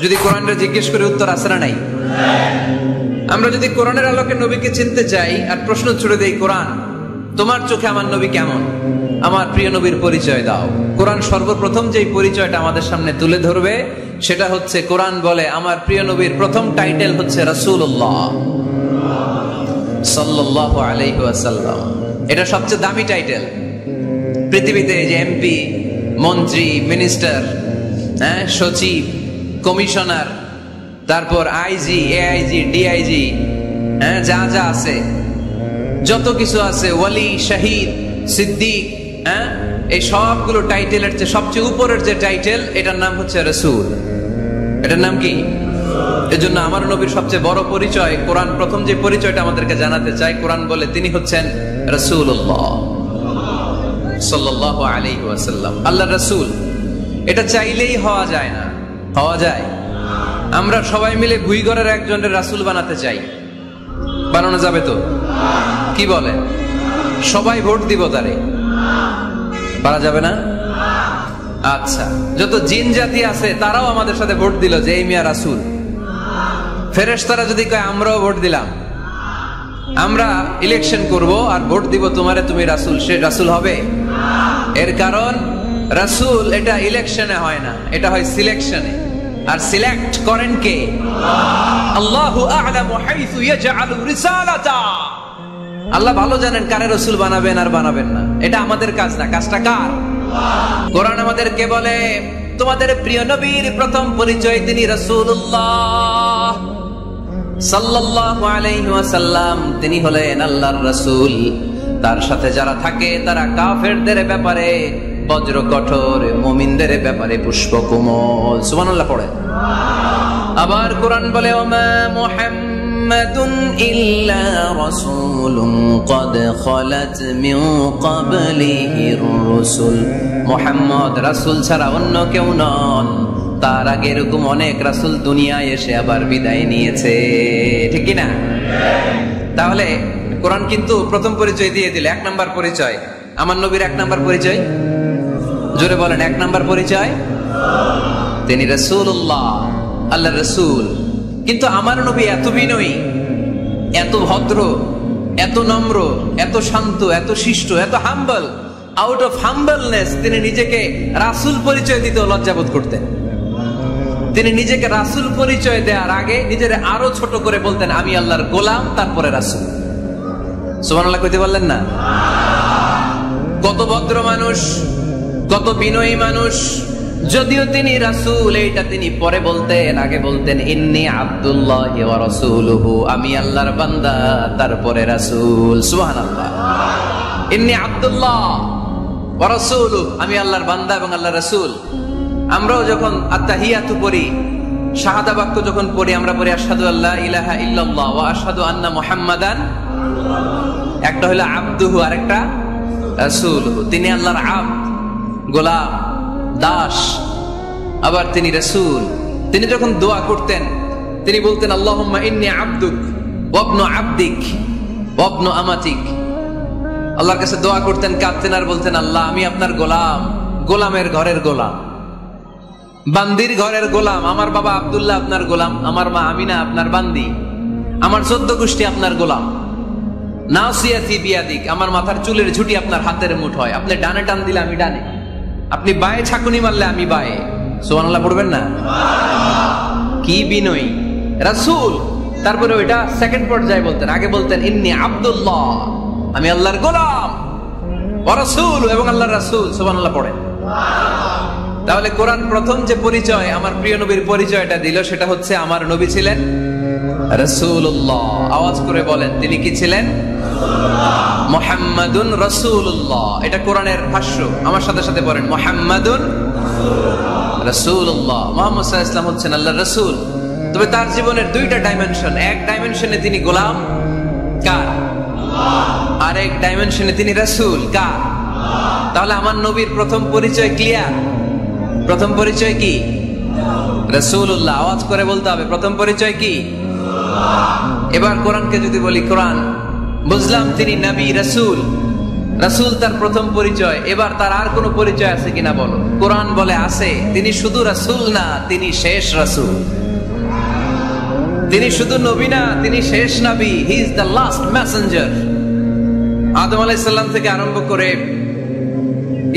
যদি কোরআনটা জিজ্ঞেস করে উত্তর আছে না নাই? আমরা যদি কোরআনের আলোকে নবীকে চিনতে চাই আর প্রশ্ন ছুড়ে দেই, কোরআন তোমার চোখে আমার নবী কেমন, আমার প্রিয় নবীর পরিচয় দাও। কোরআন সর্বপ্রথম যেই পরিচয়টা আমাদের সামনে তুলে ধরবে সেটা হচ্ছে, কোরআন বলে আমার প্রিয় নবীর প্রথম টাইটেল হচ্ছে রাসূলুল্লাহ সাল্লাল্লাহু আলাইহি ওয়াসাল্লাম। এটা সবচেয়ে দামি টাইটেল পৃথিবীতে। যে এমপি, মন্ত্রী, মিনিস্টার, সচিব, কমিশনার, তারপর আইজি, এআইজি, ডিআইজি, যা যা আছে, যত কিছু আছে, ওয়ালি, শাহিদ, সিদ্দিক, এই সবগুলো টাইটেলের চেয়ে সবচেয়ে উপরের যে টাইটেল, এটার নাম হচ্ছে রাসূল। এটার নাম কি? এজন্য আমার নবীর সবচেয়ে বড় পরিচয়, কোরআন প্রথম যে পরিচয়টা আমাদেরকে জানাতে চায়, কোরআন বলে তিনি হচ্ছেন রাসূলুল্লাহ সাল্লাল্লাহু আলাইহি ওয়াসাল্লাম, আল্লাহর রাসূল। এটা চাইলেই হওয়া যায় না। হওয়া যায়? আমরা সবাই মিলে ভুইগড়ের একজনের রাসূল বানাতে চাই, বানানো যাবে তো? কি বলে? সবাই ভোট দিব তারে, পারা যাবে না? আচ্ছা, যত জিন জাতি আছে তারাও আমাদের সাথে ভোট দিল যে এই মিয়া রাসূল। ফেরেশতারা যদি কয় আমরাও ভোট দিলাম, আমরা ইলেকশন করব আর ভোট দিব তোমারে, তুমি রাসূল, সে রাসূল হবে? এর কারণ রাসূল এটা ইলেকশনে হয় না, এটা হয় সিলেকশনে। আর সিলেক্ট করেন কে? আল্লাহু আ'লামু হাইসু ইয়াজআলু রিসালাতা। আল্লাহ ভালো জানেন কারে রাসূল বানাবেন আর বানাবেন না। এটা আমাদের কাজ না, কাজটা কার? কোরআন আমাদেরকে বলে তোমাদের প্রিয় নবীর প্রথম পরিচয় তিনি রাসূলুল্লাহ সাল্লাল্লাহু আলাইহি ওয়াসাল্লাম। তিনি হলেন আল্লাহর রাসূল। তার সাথে যারা থাকে তারা কাফেরদের ব্যাপারে বজ্র কঠোর, মুমিনদের ব্যাপারে পুষ্পকোমল। সুবহানাল্লাহ পড়ে। আবার কোরআন বলে ওমা মুহাম্মাদুন ইল্লা রাসূলুন ক্বাদ খালাত মিন ক্বাবলিহির রাসূল। মুহাম্মদ রাসূল ছাড়া অন্য কেউ নন, তার আগে এরকম অনেক রাসূল দুনিয়ায় এসে আবার বিদায় নিয়েছে। ঠিক কি না? তাহলে কোরআন কিন্তু প্রথম পরিচয় দিয়ে দিলে, এক নাম্বার পরিচয় আমার নবীর। এক নাম্বার পরিচয়, জোরে বলেন, এক নাম্বার পরিচয় তিনি রাসূলুল্লাহ, আল্লাহর রাসূল। কিন্তু আমার নবী এত বিনয়ী, এত ভদ্র, এত নম্র, এত শান্ত, এত শিষ্ট, এত হাম্বল। আউট অফ হাম্বলনেস তিনি নিজেকে রাসূল পরিচয় দিতে লজ্জাবোধ করতেন। তিনি নিজেকে রাসূল পরিচয় দেওয়ার আগে নিজের আরো ছোট করে বলতেন, আমি আল্লাহর গোলাম, তারপরে রাসূল। সুবহানাল্লাহ কইতে বললেন না? কত ভদ্র মানুষ, কত বিনয়ী মানুষ। যদিও তিনি রাসূল, এইটা তিনি পরে বলতেন, আগে বলতেন ইন্নী আব্দুল্লাহি ওয়া রাসূলুহু, আমি আল্লাহর বান্দা, তারপরে রাসূল। সুবহানাল্লাহ। ইন্নী আব্দুল্লাহ ওয়া রাসূলুহু, আমি আল্লাহর বান্দা এবং আল্লাহর রাসূল। আমরাও যখন আত্তাহিয়াতু পড়ি, শাহাদা বাক্য যখন পড়ি, আমরা পড়ি আশহাদু আল্লা ইলাহা ইল্লাল্লাহ ওয়া আশহাদু আন্না মুহাম্মাদান। একটা হলো আব্দুহু আর একটা রাসূলুহু। তিনি আল্লাহর আব্দ, গোলাম, দাস, আবার তিনি রাসূল। তিনি যখন দোয়া করতেন তিনি বলতেন আল্লাহুম্মা ইন্নী আবদুক ওয়া ইবনু আবদিক ওয়া ইবনু আমাতিক। আল্লাহর কাছে দোয়া করতেন, কাঁদতেন আর বলতেন, আল্লাহ আমি আপনার গোলাম, গোলামের ঘরের গোলাম, বান্দির ঘরের গোলাম। আমার বাবা আব্দুল্লাহ আপনার গোলাম, আমার মা আমিনা আপনার বান্দি, আমার 14 গোষ্ঠী আপনার গোলাম। নাসিয়াতি বিয়াদিক, আমার মাথার চুলের ঝুঁটি আপনার হাতের মুঠোয়। আপনি ডানে টান দিলে আমি ডানে, আপনি বায়ে ছাকুনি মারলে আমি বায়ে। সুবহানাল্লাহ পড়বেন না? কি বিনয়ী রাসূল। তারপরে ওইটা সেকেন্ড পর্যায়ে বলতেন। আগে বলতেন ইন্নী আব্দুল্লাহ, আমি আল্লাহর গোলাম, ওয়া রাসূল, এবং আল্লাহর রাসূল। সুবহানাল্লাহ পড়েন। তাহলে কোরআন প্রথম যে পরিচয়, আমার প্রিয় নবীর পরিচয়টা দিল, সেটা হচ্ছে আমার নবী ছিলেন রাসূলুল্লাহ। আওয়াজ করে বলেন, তিনি কি ছিলেন? মুহাম্মাদুন রাসূলুল্লাহ। এটা কোরআনের ভাষ্য। আমার সাথে সাথে বলেন, মুহাম্মাদুন রাসূলুল্লাহ। মুহাম্মদ সাল্লাল্লাহু আলাইহি ওয়াসাল্লাম হচ্ছেন আল্লাহর রাসূল। তবে তার জীবনের দুইটা ডাইমেনশন। এক ডাইমেনশনে তিনি গোলাম, কার? আর এক ডাইমেনশনে তিনি রাসূল, কার? তাহলে আমার নবীর প্রথম পরিচয় ক্লিয়ার। প্রথম পরিচয় কি? রাসূলুল্লাহ। আওয়াজ করে বলতে হবে, প্রথম পরিচয় কি? এবার কোরআনকে যদি বলি, কোরআন বুঝলাম তিনি নবী, রাসূল, রাসূল তার প্রথম পরিচয়। এবার তার আর কোনো পরিচয় আছে কিনা বলো? কোরআন বলে আছে। তিনি শুধু রাসূল না, তিনি শেষ রাসূল। তিনি শুধু নবী না, তিনি শেষ নবী। He is the last messenger. আদম আলাইহিস সালাম থেকে আরম্ভ করে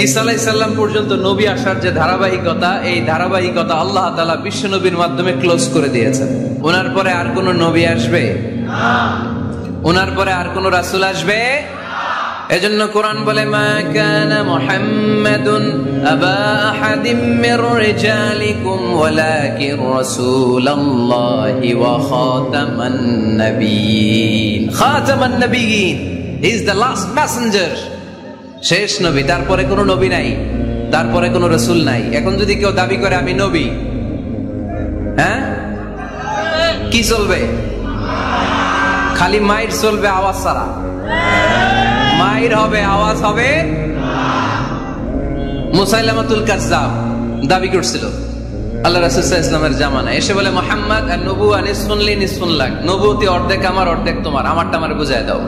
ঈসা আলাইহিস সালাম পর্যন্ত নবী আসার যে ধারাবাহিকতা, এই ধারাবাহিকতা আল্লাহ তাআলা বিশ্ব নবীর মাধ্যমে ক্লোজ করে দিয়েছেন। ওনার পরে আর কোন নবী আসবে না, ওনার পরে আর কোন রাসূল আসবে না। এজন্য কোরআন বলে, মা কানা মুহাম্মাদুন আবা আহাদিম মির রিজালিকুম ওয়ালাকিন রাসূলুল্লাহি ওয়া খাতামান নাবিয়্যিন। খাতামান নাবিয়্যিন, he is the last messenger, শেষ নবী। তারপরে কোনো নবী নাই, তারপরে কোনো রাসূল নাই। এখন যদি কেউ দাবি করে আমি নবী, হ্যাঁ, কি চলবে? খালি মাইর চলবে, আওয়াজ ছাড়া। মাইর হবে, আওয়াজ হবে। মুসাইলামাতুল কাজ্জাব দাবি করছিল আল্লাহ রাসূল সাল্লাল্লাহু আলাইহি ওয়াসাল্লামের জামানায়, এসে বলে, মুহাম্মদ আর নবুওয়া নিসফুন লি নিসফুন লাক, নবুয়তি অর্ধেক আমার অর্ধেক তোমার, আমারটা আমারে বুঝায় দাও।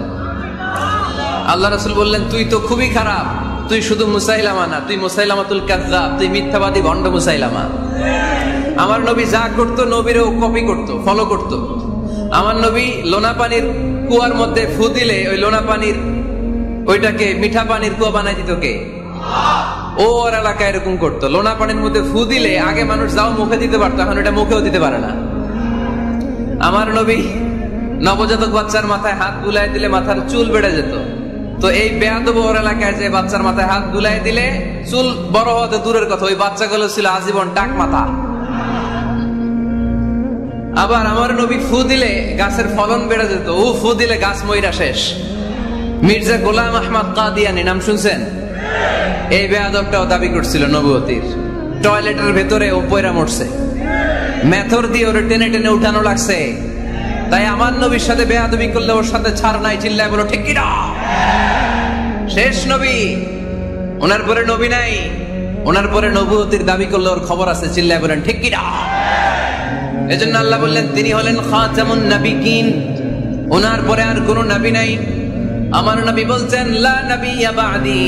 আল্লাহ রাসূল বললেন, তুই তো খুবই খারাপ, তুই শুধু মুসাইলামা না, তুই মুসাইলামাতুল কাজ্জাব, তুই মিথ্যাবাদী ভণ্ড মুসাইলামা। আমার নবী যা করতো নবীরও কপি করতো, ফলো করতো। আমার নবী লোনা পানির কুয়ার মধ্যে ফু দিলে ওই লোনা পানির ওইটাকে মিঠা পানির কুয়া বানাই দিত কে? ওর এলাকায় এরকম করতো। লোনা পানির মধ্যে ফু দিলে আগে মানুষ যাও মুখে দিতে পারতো, এখন এটা মুখেও দিতে পারে না। আমার নবী নবজাতক বাচ্চার মাথায় হাত বুলাই দিলে মাথার চুল বেড়ে যেত। তো এই বেয়াদব ওর এলাকায় যে বাচ্চার মাথায় হাত বুলাই দিলে চুল বড় হওয়াতে দূরের কথা, ওই বাচ্চাগুলো ছিল আজীবন টাক মাথা। আবার আমার নবী ফু দিলে গাছের ফলন বেড়ে যেত, ও ফু দিলে গাছ মইরা শেষ। মির্জা গোলাম আহমদ কাদিয়ানী নাম শুনছেন? এই বেয়াদবটাও দাবি করছিল নবুয়তির। টয়লেটের ভেতরে ও পয়রা মরছে, মেথর দিয়ে ওরে টেনে টেনে উঠানো লাগছে। তাই আমার নবীর সাথে বেয়াদবি করলে ওর সাথে ছাড় নাই, চিল্লায় বলো ঠিক কি না? শেষ নবী, ওনার পরে নবী নাই। ওনার পরে নবুয়তির দাবি করলে ওর খবর আছে, চিল্লায় বলেন ঠিক কি না? এজন্য আল্লাহ বললেন তিনি হলেন খাতামুন নাবিয়্যিন, ওনার পরে আর কোনো নবী নাই। আমার নবী বলছেন, লা নাবিয়্যা বা'দি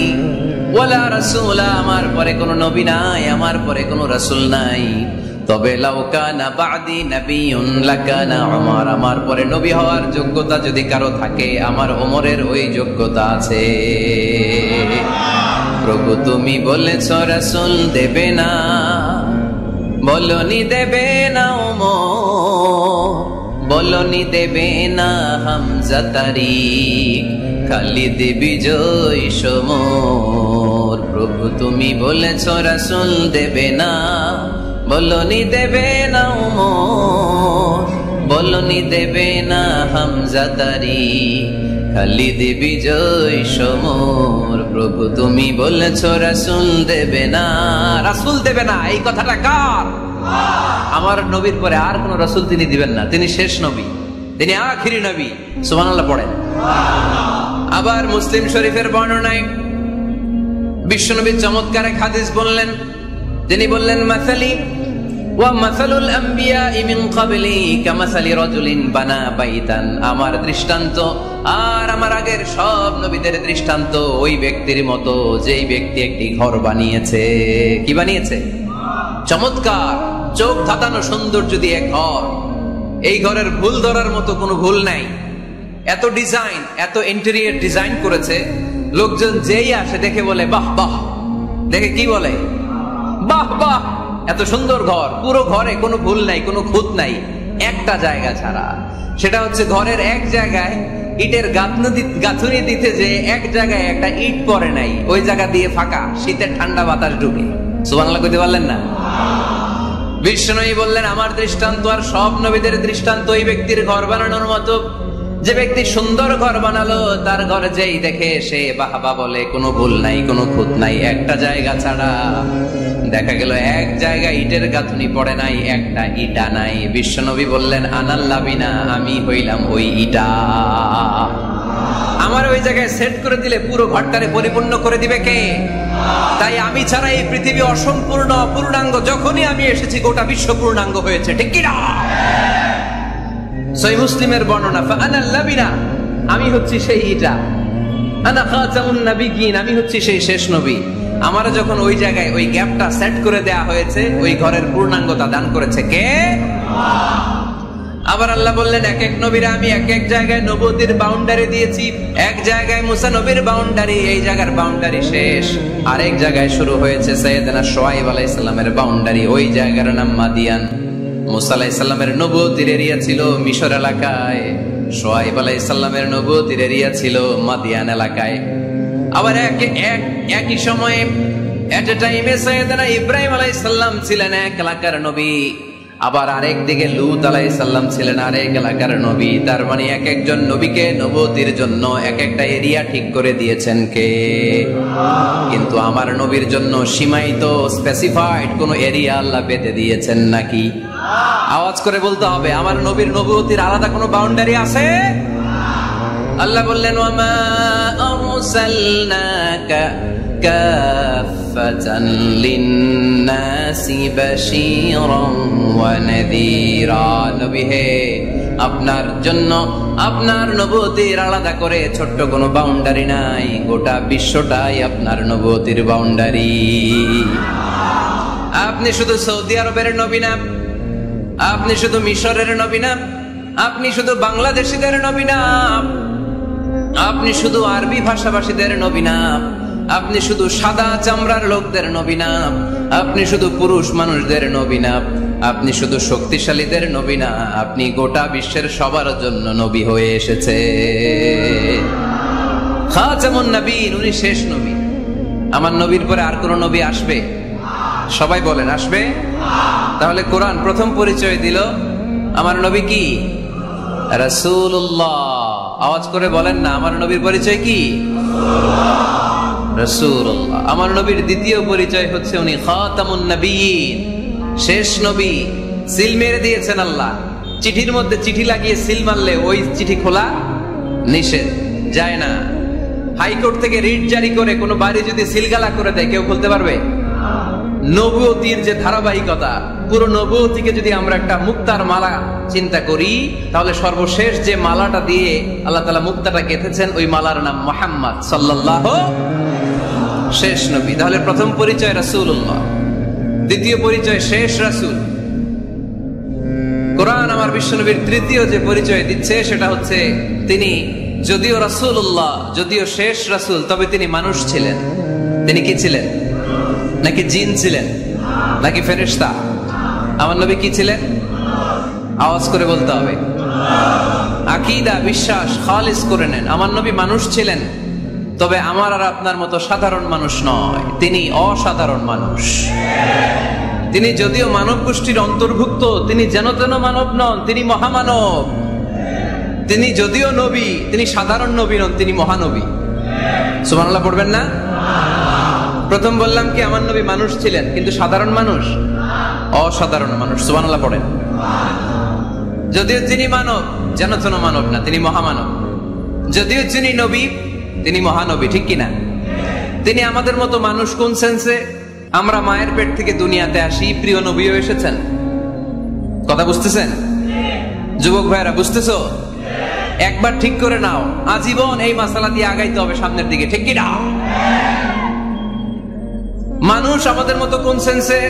ওয়ালা রাসূলা, আমার পরে কোনো নবী নাই, আমার পরে কোনো রাসূল নাই। তবে লাউ কানা বা'দি নাবিয়্যুন লাকানা উমর, আমার পরে নবী হওয়ার যোগ্যতা যদি কারো থাকে, আমার ওমরের ওই যোগ্যতা আছে। প্রভু তুমি বলেছো রাসূল দেবে না, বলনি দেবে না ওমর, বলনি দেবে না হামজা তারিক, খালিদ বিজয় সমর। প্রভু তুমি বলেছো রাসূল দেবে না, বলনি দেবে না ওমর, বলনি দেবে না হামজা তারিক, খালিদ বিজয় সমর। প্রভু তুমি বলেছো রাসূল দেবে না, রাসূল দেবে না, এই কথাটা কার? আমার নবীর পরে আর কোন রাসূল তিনি দিবেন না, তিনি শেষ নবী, তিনি আখিরি নবী। সুবহানাল্লাহ পড়েন। আবার মুসলিম শরীফের বর্ণনায় বিশ্বনবী চমৎকার এক হাদিস বললেন। তিনি বললেন, মাসালি ওয়া মাসালুল আম্বিয়া মিন ক্বাবলি কামাসালি রাজুলিন বানা বাইতান, আমার দৃষ্টান্ত আর আমার আগের সব নবীদের দৃষ্টান্ত ওই ব্যক্তির মতো যেই ব্যক্তি একটি ঘর বানিয়েছে। কি বানিয়েছে? চমৎকার, চোখ ধাঁধানো সৌন্দর্য দিয়ে ঘর। এই ঘরের ভুল ধরার মতো কোনো ভুল নাই। এত ডিজাইন, এত ইন্টেরিয়র ডিজাইন করেছে, লোকজন যেই আসে দেখে বলে বাহ বাহ। দেখে কি বলে? বাহ বাহ, এত সুন্দর ঘর। পুরো ঘরে কোনো ভুল নাই, কোনো খুঁত নাই, একটা জায়গা ছাড়া। সেটা হচ্ছে ঘরের এক জায়গায় ইটের গাঁথুনি দিতে যে এক জায়গায় একটা ইট পড়ে নাই, ওই জায়গা দিয়ে ফাঁকা, শীতের ঠান্ডা বাতাস ঢুকে। সুবহানাল্লাহ কইতে পারলেন না? বিশ্বনবী বললেন, আমার দৃষ্টান্ত আর সব নবীদের দৃষ্টান্ত ওই ব্যক্তির ঘর বানানোর মতো। যে ব্যক্তি সুন্দর ঘর বানালো, তার ঘরে যেই দেখে সে বাহবা বলে, কোনো ভুল নাই, কোনো খুঁত নাই, একটা জায়গা ছাড়া। দেখা গেল এক জায়গায় ইটের গাঁথুনি পড়ে নাই, একটা ইটা নাই। বিশ্বনবী বললেন, আনাল লাবিনা, আমি হইলাম ওই ইটা। আমার ওই জায়গায় সেট করে দিলে পুরো ঘরটারে পরিপূর্ণ করে দিবে কে? তাই আমি ছাড়া এই পৃথিবী অসম্পূর্ণ, অপূর্ণাঙ্গ। যখনই আমি এসেছি গোটা বিশ্ব পূর্ণাঙ্গ হয়েছে, ঠিক কি না? সহিহ মুসলিমের বর্ণনা, ফাআনাল লাবিনা, আমি হচ্ছি সেই ইটা। আনা খাতামুন নাবিয়্যিন, আমি হচ্ছি সেই শেষ নবী। আমার যখন ওই জায়গায় ওই গ্যাপটা সেট করে দেয়া হয়েছে, ওই ঘরের পূর্ণাঙ্গতা দান করেছে কে? আবার আল্লাহ বললেন, এক এক নবীরা আমি এক এক জায়গায় নবুয়তির বাউন্ডারি দিয়েছি। এক জায়গায় মুসা নবীর বাউন্ডারি, এই জায়গার বাউন্ডারি শেষ। আরেক জায়গায় শুরু হয়েছে সাইয়েদনা শুআয়ব আলাইহিস সালামের বাউন্ডারি, ওই জায়গার নাম মাদিয়ান। মুসা আলাইহিস সালামের নবুয়তির এরিয়া ছিল মিশর এলাকায়, শুআয়ব আলাইহিস সালামের নবুয়তির এরিয়া ছিল মাদিয়ান এলাকায়। আবার একই সময়ে এট এ টাইমে সাইয়েদনা ইব্রাহিম আলাইহিস সালাম ছিলেন এক এলাকার নবী, আবার আরেক দিকে লূত আলাইহিস সালাম ছিলেন আরেক এলাকার নবী। তার মানে এক একজন নবীকে নবুয়তির জন্য এক একটা এরিয়া ঠিক করে দিয়েছেন কে? কিন্তু আমার নবীর জন্য সীমায়িত স্পেসিফাইড কোন এরিয়া আল্লাহ বেঁধে দিয়েছেন নাকি? আওয়াজ করে বলতে হবে, আমার নবীর নবুয়তির আলাদা কোনো বাউন্ডারি আছে? আল্লাহ বললেন, ওয়ামা আরসালনাকা কাফাতান লিন্নাসি বাশীরান ওয়া নাযীরা। নবী হে, আপনার জন্য আপনার নবুয়তির আলাদা করে ছোট্ট কোনো বাউন্ডারি নাই, গোটা বিশ্বটাই আপনার নবুয়তির বাউন্ডারি। আপনি শুধু সৌদি আরবের নবী না, আপনি শুধু মিশরের নবী না, আপনি শুধু বাংলাদেশিদের নবী না, আপনি শুধু আরবি ভাষাভাষীদের নবী না, আপনি শুধু সাদা চামড়ার লোকদের নবী না, আপনি শুধু পুরুষ মানুষদের নবী না, আপনি শুধু শক্তিশালীদের নবী না, আপনি গোটা বিশ্বের সবার জন্য নবী হয়ে এসেছে। খাতামুন নবীন, উনি শেষ নবী। আমার নবীর পরে আর কোন নবী আসবে? সবাই বলেন, আসবে? তাহলে কোরআন প্রথম পরিচয় দিল আমার নবী কি? রাসূলুল্লাহ। আওয়াজ করে বলেন না, আমার নবীর পরিচয় কি? রাসূলুল্লাহ। আমার নবীর দ্বিতীয় পরিচয় হচ্ছে উনি খাতামুন নবিয়্যিন, শেষ নবী। সিল মেরে দিয়েছেন আল্লাহ। চিঠির মধ্যে চিঠি লাগিয়ে সিল মারলে ওই চিঠি খোলা নিষেধ, যায় না। হাইকোর্ট থেকে রিট জারি করে কোনো বাড়ি যদি সিলগালা করে দেয়, কেউ খুলতে পারবে? নবুয়তির যে ধারাবাহিকতা, পুরো নবুয়তিকে যদি আমরা একটা মুক্তার মালা চিন্তা করি, তাহলে সর্বশেষ যে মালাটা দিয়ে আল্লাহ তাআলা মুক্তাটা গেঁথেছেন, ওই মালার নাম মুহাম্মদ সাল্লাল্লাহু, শেষ নবী। তাহলে প্রথম পরিচয় রাসূলুল্লাহ, দ্বিতীয় পরিচয় শেষ রাসূল। কোরআন আমার বিশ্বনবীর তৃতীয় যে পরিচয় দিচ্ছে, সেটা হচ্ছে তিনি যদিও রাসূলুল্লাহ, যদিও শেষ রাসূল, তবে তিনি মানুষ ছিলেন। তিনি কি ছিলেন? নাকি জিন ছিলেন? নাকি ফেরেশতা? আমার নবী কি ছিলেন? আওয়াজ করে বলতে হবে। আকীদা, বিশ্বাস খালিস করে নেন। আমার নবী মানুষ ছিলেন, তবে আমার আর আপনার মতো সাধারণ মানুষ নয়, তিনি অসাধারণ মানুষ। তিনি যদিও মানব গোষ্ঠীর অন্তর্ভুক্ত, তিনি যেন তেন মানব নন, তিনি মহামানব। তিনি যদিও নবী, তিনি সাধারণ নবী নন, তিনি মহানবী। সুবহানাল্লাহ পড়বেন না? প্রথম বললাম কি আমার নবী মানুষ ছিলেন, কিন্তু সাধারণ মানুষ, অসাধারণ মানুষ। সুবহানাল্লাহ পড়েন। যদিও তিনি মানব, যেন তেন মানব না, তিনি মহামানব। যদিও তিনি নবী, তিনি মহানবী, ঠিক কিনা? তিনি আমাদের মতো মানুষ কোন সেন্সে? আমরা মায়ের পেট থেকে দুনিয়াতে আসি, প্রিয় নবীও এসেছেন। কথা বুঝতেছেন? যুবক ভাইরা বুঝতেছো? একবার ঠিক করে নাও, আজীবন এই মাসালা দিয়ে আগাইতে হবে সামনের দিকে, ঠিক কিনা? মানুষ আমাদের মতো কোন সেন্সে?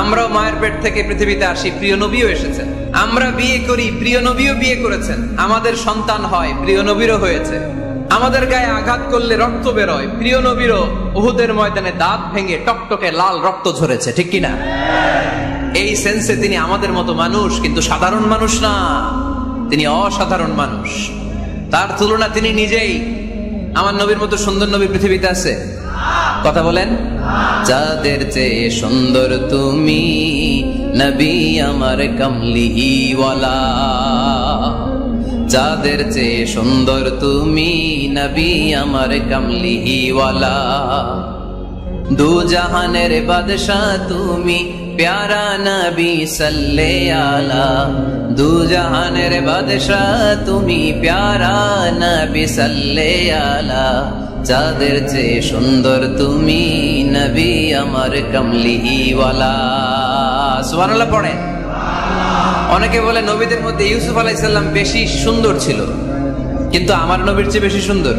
আমরাও মায়ের পেট থেকে পৃথিবীতে আসি, প্রিয় নবীও এসেছেন। আমরা বিয়ে করি, প্রিয় নবীও বিয়ে করেছেন। আমাদের সন্তান হয়, প্রিয় নবীরও হয়েছে। আমাদের গায়ে আঘাত করলে রক্ত বেরোয়, প্রিয় নবীরও উহুদের ময়দানে দাঁত ভেঙে টকটকে লাল রক্ত ঝরেছে, ঠিক কিনা? এই সেন্সে তিনি আমাদের মতো মানুষ, কিন্তু সাধারণ মানুষ না, তিনি অসাধারণ মানুষ। তার তুলনা তিনি নিজেই। আমার নবীর মতো সুন্দর নবী পৃথিবীতে আছে? কথা বলেন। যাদের চেয়ে সুন্দর তুমি নবী আমার কামলিওয়ালা, যাদের চেয়ে সুন্দর তুমি নবী আমার কামলিওয়ালা। দু জাহানের বাদশাহ তুমি প্যারা নবী সাল্লে আলা, দু জাহানের বাদশাহ তুমি প্যারা নবী সাল্লে আলা। যাদের চেয়ে সুন্দর তুমি নবী আমার কামলিওয়ালা। সুবহানাল্লাহ পড়েন। অনেকে বলে নবীদের মধ্যে ইউসুফ আলাইহিস সালাম বেশি সুন্দর ছিল, কিন্তু আমার নবীর চেয়ে বেশি সুন্দর।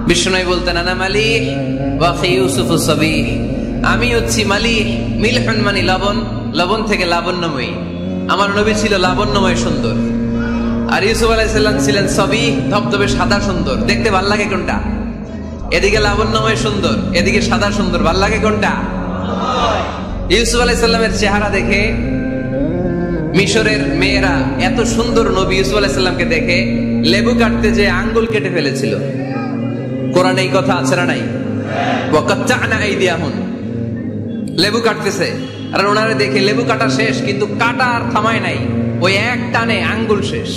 বিশ্বনবী বলতেন আনা মালিহ ওয়া আখি ইউসুফ সাবিহ, আমি হচ্ছি মালিহ, মিলহুন মানে লবণ, লবণ থেকে লাবণ্যময়ী। আমার নবী ছিল লাবণ্যময় সুন্দর, আর ইউসুফ আলাইহিস সালাম ছিলেন সাবিহ, ধবধবে সাদা সুন্দর। দেখতে ভাল লাগে কোনটা? এদিকে লাবণ্যময় সুন্দর, এদিকে সাদা সুন্দর, ভাল লাগে কোনটা? ইউসুফ আলাইহিস সালামের চেহারা দেখে মিশরের মেয়েরা এত সুন্দর নবী ইউসুফ আলাইহিস সালামকে দেখে লেবু কাটতে যে আঙ্গুল কেটে ফেলেছিল। কোরআনে এই কথা আছে না নাই? ওয়াকাত্তা'না আইদিয়াহুম, লেবু কাটতেছে, আর ওনারে দেখে লেবু কাটা শেষ, কিন্তু কাটা আর থামায় নাই, ওই এক টানে আঙ্গুল শেষ।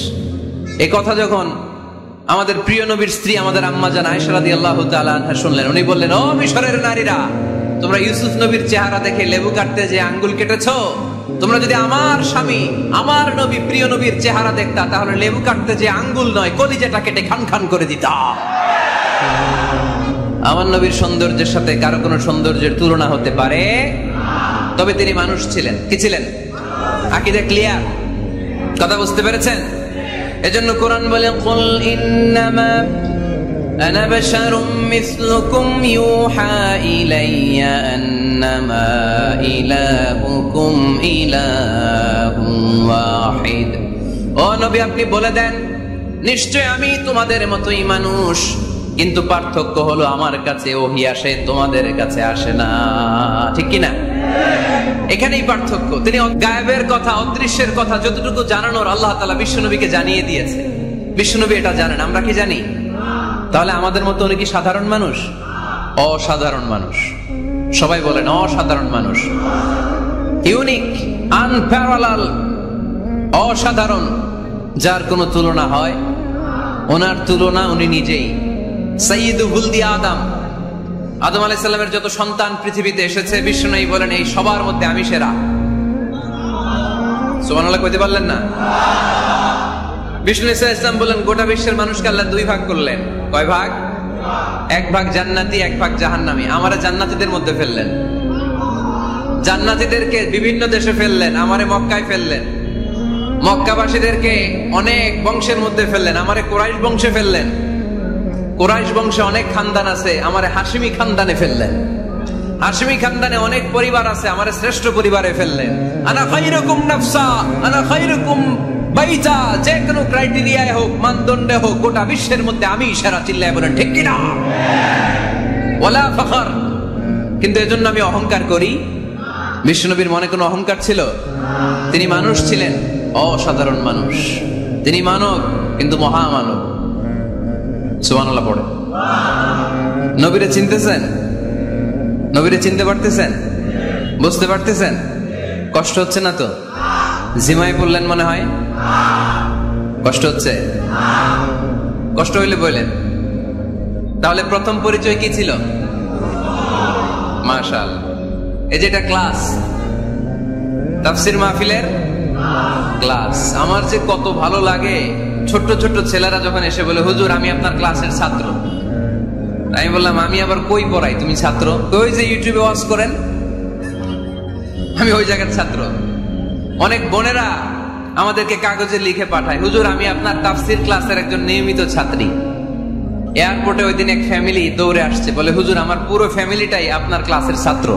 এই কথা যখন আমাদের প্রিয় নবীর স্ত্রী আমাদের আম্মা জান আয়েশা রাদিয়াল্লাহু তাআলা আনহা শুনলেন, উনি বললেন, ও মিশরের নারীরা, তোমরা ইউসুফ নবীর চেহারা দেখে লেবু কাটতে যে আঙ্গুল কেটেছো, তোমরা যদি আমার স্বামী আমার নবী প্রিয় নবীর চেহারা দেখতা, তাহলে লেবু কাটতে যে আঙ্গুল নয়, কলিজাটা কেটে খান খান করে দিতা। আমার নবীর সৌন্দর্যের সাথে কারো কোনো সৌন্দর্যের তুলনা হতে পারে? তবে তিনি মানুষ ছিলেন। কি ছিলেন? আকীদা ক্লিয়ার? কথা বুঝতে পেরেছেন? এজন্য কোরআন বলে, কুল ইন্নামা আনা বাশারুম মিসলুকুম ইউহা ইলাইয়া আন্নামা ইলাহুকুম ইলাহুন ওয়াহিদ। ও নবী, আপনি বলে দেন, নিশ্চয় আমি তোমাদের মতোই মানুষ, কিন্তু পার্থক্য হলো আমার কাছে ওহী আসে, তোমাদের কাছে আসে না। ঠিক কি না? এখানেই পার্থক্য। তিনি গায়েবের কথা, অদৃশ্যের কথা যতটুকু জানানোর আল্লাহ তাআলা বিশ্বনবীকে জানিয়ে দিয়েছে। বিশ্বনবী এটা জানেন, আমরা কি জানি? তাহলে আমাদের মতো উনি কি সাধারণ মানুষ? অসাধারণ মানুষ। সবাই বলেন অসাধারণ মানুষ। ইউনিক, আনপ্যারালাল, অসাধারণ, যার কোনো তুলনা হয়? ওনার তুলনা উনি নিজেই। সাইয়্যিদু ওয়ালদি আদম, আদম আলাইহিস সালামের যত সন্তান পৃথিবীতে এসেছে, বিশ্বনবী বলেন এই সবার মধ্যে আমি সেরা। সুবহানাল্লাহ কইতে পারলেন না? বিষ্ণু ইসলাম বলেন, গোটা বিশ্বের মানুষকে আল্লাহ দুই ভাগ করলেন। কয় ভাগ? এক ভাগ জান্নাতি, এক ভাগ জাহান্নামী। আমারে জান্নাতীদের মধ্যে ফেললেন। জান্নাতীদেরকে বিভিন্ন দেশে ফেললেন, আমারে মক্কায় ফেললেন। মক্কাবাসীদেরকে অনেক বংশের মধ্যে ফেললেন, আমারে কুরাইশ বংশে ফেললেন। কুরাইশ বংশে অনেক খানদান আছে, আমারে হাশিমি খানদানে ফেললেন। হাশিমি খানদানে অনেক পরিবার আছে, আমারে শ্রেষ্ঠ পরিবারে ফেললেন। আনা খায়রুকুম নাফসা, আনা খায়রুকুম বাইতা, যে কোনো ক্রাইটেরিয়ায় হোক, মানদণ্ডে হোক, গোটা বিশ্বের মধ্যে আমি সেরা। চিল্লায় বলেন ঠিক কিনা? ওয়ালা ফখর। কিন্তু এজন্য আমি অহংকার করি? বিশ্বনবীর মনে কোনো অহংকার ছিল? তিনি মানুষ ছিলেন, অসাধারণ মানুষ। তিনি মানব, কিন্তু মহামানব। সুবহানাল্লাহ পড়ে। নবীরে চিনতেছেন? নবীরে চিনতে পারতেছেন? বুঝতে পারতেছেন? কষ্ট হচ্ছে না তো? জিমায় পড়লেন মনে হয়? কষ্ট হচ্ছে? কষ্ট হইলে বললেন। তাহলে প্রথম পরিচয় কি ছিল? মাশাআল্লাহ। এই যেটা ক্লাস, তাফসীর মাহফিলের ক্লাস, আমার যে কত ভালো লাগে ছোট্ট ছোট্ট ছেলেরা যখন এসে বলে, হুজুর আমি আপনার ক্লাসের ছাত্র। আমি বললাম, আমি আবার কই পড়াই, তুমি ছাত্র? ওই যে ইউটিউবে ওয়াজ করেন, আমি ওই জায়গার ছাত্র। অনেক বোনেরা আমাদেরকে কাগজে লিখে পাঠায়, হুজুর আমি আপনার তাফসীর ক্লাসের একজন নিয়মিত ছাত্রী। এয়ারপোর্টে ওই দিন এক ফ্যামিলি দৌড়ে আসছে, বলে হুজুর আমার পুরো ফ্যামিলিটাই আপনার ক্লাসের ছাত্র।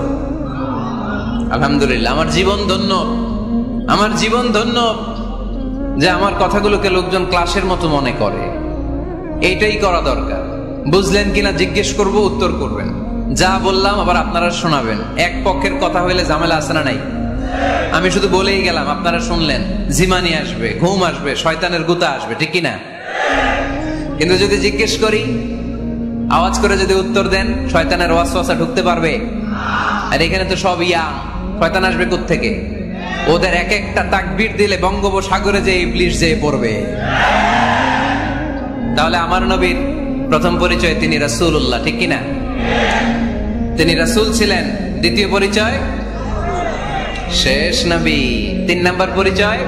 আলহামদুলিল্লাহ, আমার জীবন ধন্য, আমার জীবন ধন্য যে আমার কথাগুলোকে লোকজন ক্লাসের মতো মনে করে। এইটাই করা দরকার। বুঝলেন কিনা জিজ্ঞেস করব, উত্তর করবেন। যা বললাম আবার আপনারা শোনাবেন। এক পক্ষের কথা হইলে ঝামেলা আছে না নাই? আমি শুধু বলেই গেলাম, আপনারা শুনলেন, জিমানি আসবে, ঘুম আসবে, শয়তানের গুতা আসবে, ঠিক কিনা? কিন্তু যদি জিজ্ঞেস করি, আওয়াজ করে যদি উত্তর দেন, শয়তানের ওয়াসওয়াসা ঢুকতে পারবে? আর এখানে তো সব ইয়াং, শয়তান আসবে কোত্থেকে? ওদের এক একটা তাকবীর দিলে বঙ্গোপসাগরে যে ইবলিস যেয়ে পড়বে। তাহলে আমার নবীর প্রথম পরিচয় তিনি রাসূলুল্লাহ, ঠিক কিনা? তিনি রাসূল ছিলেন। দ্বিতীয় পরিচয় শেষ নবী। 3 নাম্বার পরিচয়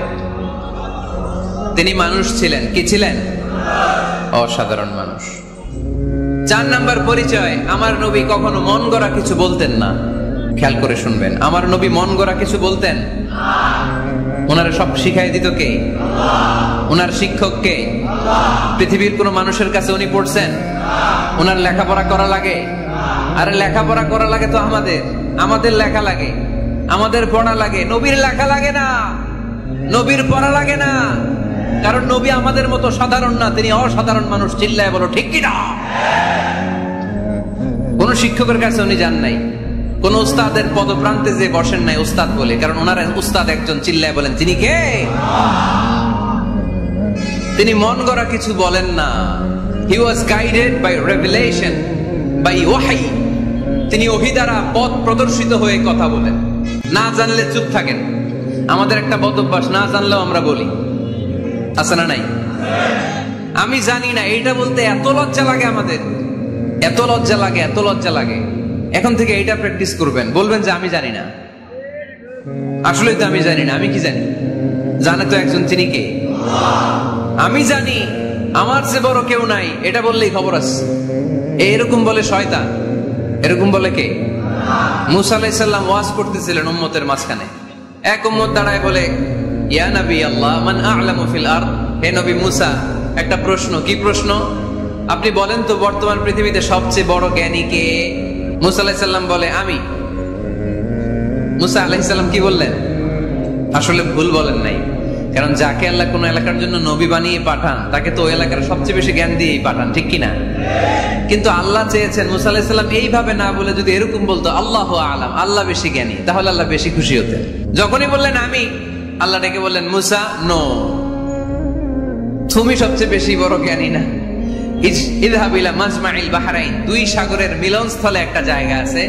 তিনি মানুষ ছিলেন। কি ছিলেন? অসাধারণ মানুষ। 4 নাম্বার পরিচয়, আমার নবী কখনো মন গড়া কিছু বলতেন না। খেয়াল করে শুনবেন, আমার নবী মন গড়া কিছু বলতেন? ওনার ওনারা সব শিখাই দিত কে? ওনার শিক্ষক কে? পৃথিবীর কোন মানুষের কাছে উনি পড়ছেন? ওনার লেখাপড়া করা লাগে? আরে লেখাপড়া করা লাগে তো আমাদের লেখা লাগে, আমাদের পড়া লাগে, নবীর লেখা লাগে না, নবীর পড়া লাগে না। কারণ নবী আমাদের মতো সাধারণ না, তিনি অসাধারণ মানুষ। চিল্লায় বলো ঠিক কিনা? কোন শিক্ষকের কাছে উনি যান নাই, কোন উস্তাদের পদপ্রান্তে যে বসেন নাই উস্তাদ বলে, কারণ ওনার উস্তাদ একজন। চিল্লায় বলেন তিনি কে? তিনি মন গড়া কিছু বলেন না। He was guided by revelation, by ওয়াহি। তিনি ওহী দ্বারা পথ প্রদর্শিত হয়ে কথা বলেন। না জানলে চুপ থাকেন। আমাদের একটা বদ অভ্যাস, না জানলেও আমরা বলি, আছে না নাই? আমি জানি না, এইটা বলতে এত লজ্জা লাগে আমাদের, এত লজ্জা লাগে, এত লজ্জা লাগে। এখন থেকে এইটা প্র্যাকটিস করবেন, বলবেন যে আমি জানি না, আসলে তো আমি জানি না। আমি কি জানি? জানে তো একজন, তিনি কে? আমি জানি, আমার চেয়ে বড় কেউ নাই, এটা বললেই খবর আছে। এরকম বলে শয়তান, এরকম বলে কে? মুসা আলাইহিস সালাম ওয়াজ করতেছিলেন উম্মতের মাঝখানে। এক উম্মত দাঁড়ায় বলে, ইয়া নবী আল্লাহ মান আ'লামু ফিল আরদ। হে নবী মুসা, একটা প্রশ্ন। কি প্রশ্ন? আপনি বলেন তো বর্তমান পৃথিবীতে সবচেয়ে বড় জ্ঞানী কে? মুসা আলাইহিস সালাম বলে আমি। মুসা আলাইহিস সালাম কি বললেন? আসলে ভুল বলেন নাই, কারণ যাকে আল্লাহ কোন এলাকার জন্য নবী বানিয়ে পাঠান, তাকে তো ওই এলাকার সবচেয়ে বেশি জ্ঞান দিয়েই পাঠান, ঠিক কিনা? কিন্তু আল্লাহ চেয়েছেন মুসা আলাইহিস সালাম এইভাবে না বলে যদি এরকম বলতো আল্লাহু আ'লাম, আল্লাহ বেশি জ্ঞানী, তাহলে আল্লাহ বেশি খুশি হতেন। যখনই বললেন আমি, আল্লাহ ডেকে বললেন মুসা নো, তুমি সবচেয়ে বেশি বড় জ্ঞানী না। ইযহাব ইলা মাজমাইল বাহরাইন, দুই সাগরের মিলনস্থলে একটা জায়গা আছে,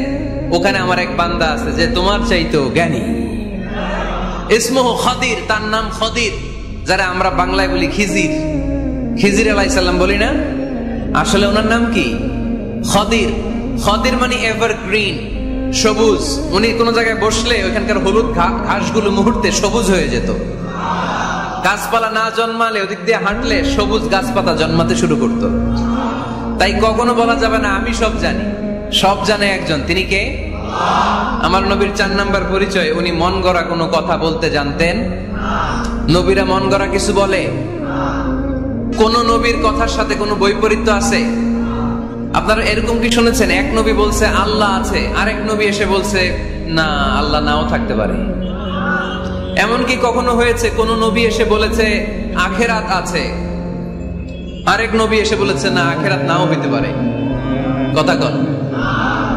ওখানে আমার এক বান্দা আছে যে তোমার চাইতেও জ্ঞানী। ইসমুহু খাদির, তার নাম খদির, যারা আমরা বাংলায় বলি খিজির। খিজির আলাইহিস সালাম বলি না, আসলে ওনার নাম কি? খদির। খদির মানে এভারগ্রিন, সবুজ। উনি কোন জায়গায় বসলে ওইখানকার হলুদ ঘাসগুলো মুহূর্তে সবুজ হয়ে যেত। গাছপালা না জন্মালে ওদিক দিয়ে হাঁটলে সবুজ গাছপাতা জন্মাতে শুরু করত। তাই কখনো বলা যাবে না আমি সব জানি। সব জানে একজন, তিনি কে? আমার নবীর 4 নাম্বার পরিচয়, উনি মন গড়া কোনো কথা বলতে জানতেন। নবীরা মন গড়া কিছু বলে? কোন নবীর কথার সাথে কোনো বৈপরীত্য আছে? আপনারা এরকম কি শুনেছেন, এক নবী বলছে আল্লাহ আছে, আরেক নবী এসে বলছে না আল্লাহ নাও থাকতে পারে? এমনকি কখনো হয়েছে কোন নবী এসে বলেছে আখেরাত আছে, আরেক নবী এসে বলেছে না আখেরাত নাও হইতে পারে? কথা কন।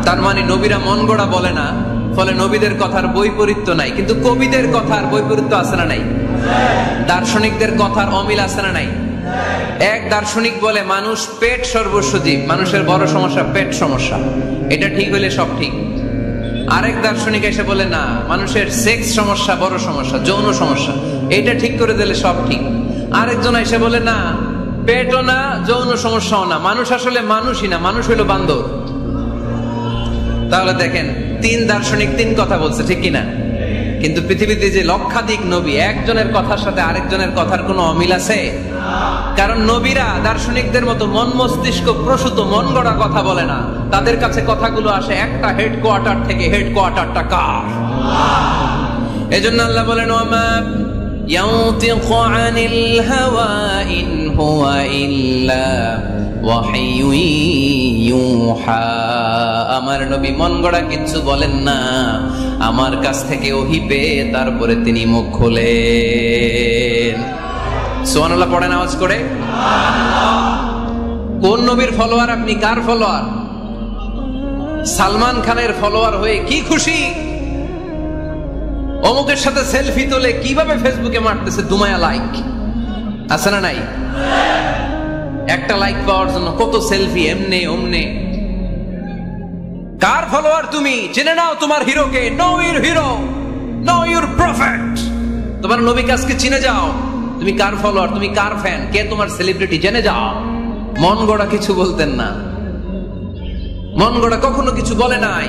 তার মানে নবীরা মন গড়া বলে না, ফলে নবীদের কথার বৈপরীত্য নাই। কিন্তু কবিদের কথার বৈপরীত্য আছে না নাই? দার্শনিকদের কথার অমিল আছে না নাই? এক দার্শনিক বলে মানুষ পেট সর্বস্ব জীব, মানুষের বড় সমস্যা পেট সমস্যা, এটা ঠিক হইলে সব ঠিক। আরেক দার্শনিক এসে বলে না, মানুষের সেক্স সমস্যা বড় সমস্যা, যৌন সমস্যা, এটা ঠিক করে দিলে সব ঠিক। আরেকজন এসে বলে না, পেটও না যৌন সমস্যাও না, মানুষ আসলে মানুষই না, মানুষ হইল বান্দর। তাহলে দেখেন 3 দার্শনিক 3 কথা বলছে, ঠিক কিনা? কিন্তু পৃথিবীতে যে লক্ষাধিক নবী, একজনের কথার সাথে আরেকজনের কথার কোনো অমিল আছে? কারণ নবীরা দার্শনিকদের মতো মন মস্তিষ্ক প্রসূত মন গড়া কথা বলে না, তাদের কাছে কথাগুলো আসে একটা হেডকোয়ার্টার থেকে। হেডকোয়ার্টারটা কার? এজন্য আল্লাহ বলেন ওয়ামা ইয়ানতিকু আনিল হাওয়া ইন হুয়া ইল্লা ওয়াহিয়ুন ইউহা। আমার নবী মন গড়া কিছু বলেন না, আমার কাছ থেকে ওহী পেয়ে তারপরে তিনি মুখ খোলেন। সুবহানাল্লাহ পড়েন আওয়াজ করে। কোন নবীর ফলোয়ার আপনি? কার ফলোয়ার? সালমান খানের ফলোয়ার হয়ে কি খুশি? অমুকের সাথে সেলফি তোলে কিভাবে ফেসবুকে মারতেছে দুমায়া লাইক, আছে না নাই? একটা লাইক পাওয়ার জন্য কত সেলফি, এমনে ওমনে। কার ফলোয়ার তুমি? জেনে নাও তোমার হিরোকে। Know your hero, know your prophet. তোমার নবীকে আজকে চিনে যাও। তুমি কার ফলোয়ার, তুমি কার ফ্যান, কে তোমার সেলিব্রিটি, জেনে যাও। মন গড়া কিছু বলতেন না, মন গড়া কখনো কিছু বলে নাই।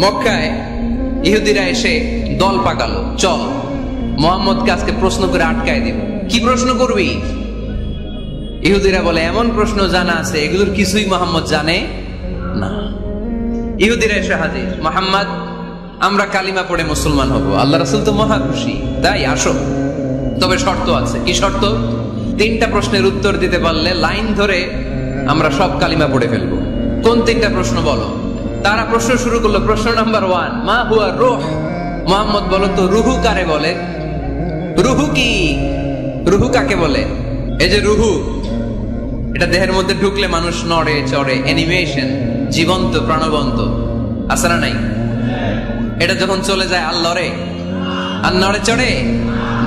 মক্কায় ইহুদিরা এসে দল পাকালো, চল মুহাম্মদকে আজকে প্রশ্ন করে আটকায় দিব। কি প্রশ্ন করবি? ইহুদিরা বলে এমন প্রশ্ন জানা আছে এগুলোর কিছুই মুহাম্মদ জানে না। ইহুদিরা এসে হাজির, মুহাম্মদ আমরা কালিমা পড়ে মুসলমান হব। আল্লাহ রাসূল তো মহা খুশি, তাই আসো। তবে শর্ত আছে। কি শর্ত? 3টা প্রশ্নের উত্তর দিতে পারলে লাইন ধরে আমরা সব কালিমা পড়ে ফেলবো। কোন 3টা প্রশ্ন বলো? তারা প্রশ্ন শুরু করলো। প্রশ্ন নাম্বার 1, মা হুয়া রূহ? মুহাম্মদ বলো তো রুহু কারে বলে? রুহু কি? রুহু কাকে বলে? এই যে রুহু, এটা দেহের মধ্যে ঢুকলে মানুষ নড়ে চড়ে, অ্যানিমেশন, জীবন্ত প্রাণবন্ত, আছে না নাই? এটা যখন চলে যায় আল্লাহরে আর নড়ে চড়ে।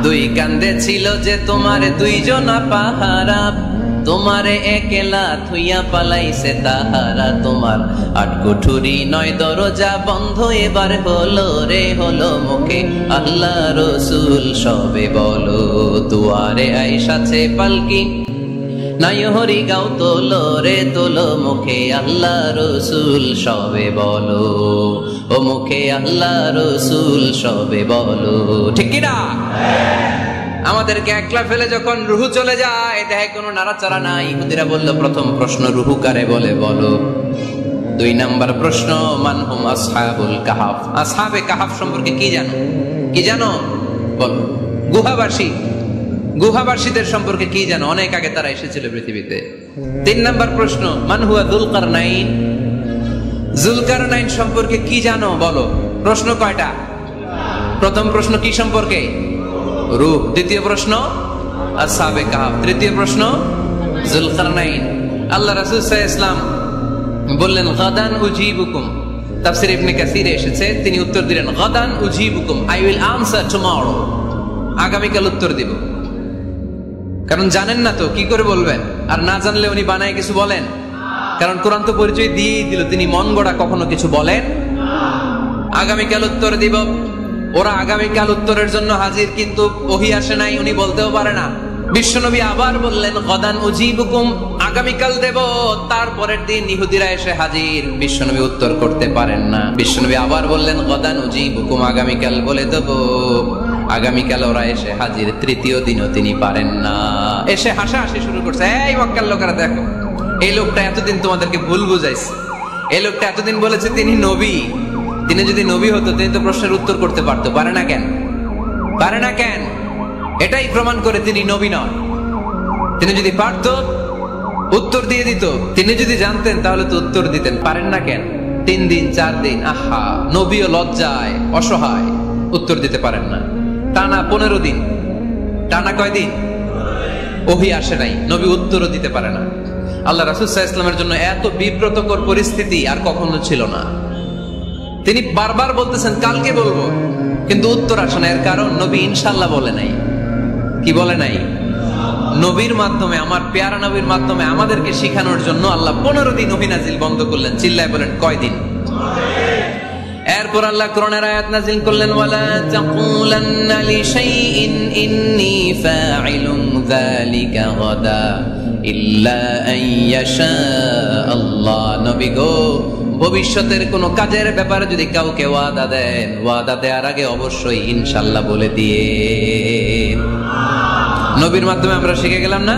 2 কান্দে ছিল যে তোমারে 2 জনা পাহারা, তোমারে একলা থুইয়া পালাইছে তাহারা, তোমার 8 কুঠুরি 9 দরজা বন্ধ এবার হলো রে হলো মুখে আল্লাহ রসুল সবে বলো, দুয়ারে আইসাছে পালকি নাই হরি গাও তোলো রে তোলো মুখে আল্লাহ রসুল সবে বলো, ও মুখে আল্লাহ রসুল সবে বলো। ঠিক কিনা? আমাদেরকে একলা ফেলে যখন রুহু চলে যায়, দেহে কোনো নাড়াচাড়া নাই। ইহুদিরা বললো প্রথম প্রশ্ন রুহু কারে বলে বলো। 2 নাম্বার প্রশ্ন মানহুম আসহাবুল কাহাফ? আসহাবে কাহাফ সম্পর্কে কি জানো? কি জানো বলো। গুহাবাসীদের সম্পর্কে কি জানো? অনেক আগে তারা এসেছিল পৃথিবীতে। 3 নাম্বার প্রশ্ন মান হুয়া যুলকারনাইন? যুলকারনাইন সম্পর্কে কি জানো বলো। প্রশ্ন কয়টা? প্রথম প্রশ্ন কি সম্পর্কে? রূহ। দ্বিতীয় প্রশ্ন আসহাবে কাহাফ। তৃতীয় প্রশ্ন যুলকারনাইন। আল্লাহ রাসূল সাল্লাল্লাহু আলাইহি ওয়াসাল্লাম বললেন গাদান উজিবুকুম। তাফসীর ইবনে কাসিরে এসেছে, তিনি উত্তর দিলেন গাদান উজিবুকুম, আই উইল আনসার টুমরো। আগামীকাল উত্তর দিব। কারণ জানেন না তো কি করে বলবেন, আর না জানলে উনি বানায় কিছু বলেন? কারণ কোরআন তো পরিচয় দিয়েই দিল, তিনি মন গড়া কখনো কিছু বলেন। আগামীকাল উত্তর দিব। ওরা আগামীকাল উত্তরের জন্য হাজির, কিন্তু ওহী আসে নাই, উনি বলতেও পারে না। বিশ্বনবী আবার বললেন গাদান উজিবুকুম, আগামীকাল দেব। তারপরের দিন ইহুদিরা এসে হাজির, বিশ্বনবী উত্তর করতে পারেন না। বিশ্বনবী আবার বললেন গাদান উজিবুকুম, আগামীকাল বলে দেব। আগামীকাল ওরা এসে হাজির, তৃতীয় দিনও তিনি পারেন না। এসে হাসাহাসি শুরু করছে, এই মক্কার লোকেরা দেখো, এই লোকটা এতদিন তোমাদেরকে ভুল বুঝাইছে। এই লোকটা এতদিন বলেছে তিনি নবী। তিনি যদি নবী হতো তিনি তো প্রশ্নের উত্তর করতে পারতো, পারে না কেন? পারে না কেন? এটাই প্রমাণ করে তিনি নবী নয়। তিনি যদি পারত উত্তর দিয়ে দিত। তিনি যদি জানতেন তাহলে তো উত্তর দিতেন। পারেন না কেন? 3 দিন 4 দিন, আহা, নবীও লজ্জায় অসহায়, উত্তর দিতে পারেন না। টানা 15 দিন। টানা কয় দিন? ওহী আসে নাই, নবী উত্তরও দিতে পারে না। আল্লাহ রাসূল সাল্লাল্লাহু আলাইহি ওয়াসাল্লামের জন্য এত বিব্রতকর পরিস্থিতি আর কখনো ছিল না। তিনি বারবার বলতেছেন কালকে বলবো, কিন্তু উত্তর আসে না। এর কারণ নবী ইনশাআল্লাহ বলে নাই। কি বলে নাই? নবীর মাধ্যমে, আমার পেয়ারা নবীর মাধ্যমে আমাদেরকে শিখানোর জন্য আল্লাহ 15 দিন ওহী নাজিল বন্ধ করলেন। চিল্লায় বলেন কয় দিন? এরপর আল্লাহ কোরআনের আয়াত নাজিল করলেন, ওয়ালা তাকুলান্না লিশাইইন ইন্নী ফাইলুন যালিকা গাদা ইল্লা আন ইয়াশা আল্লাহ। নবী গো, ভবিষ্যতের কোন কাজের ব্যাপারে যদি কাউকে ওয়াদা দেন, ওয়াদা দেওয়ার আগে অবশ্যই ইনশাআল্লাহ বলে দিয়ে। নবীর মাধ্যমে আমরা শিখে গেলাম না?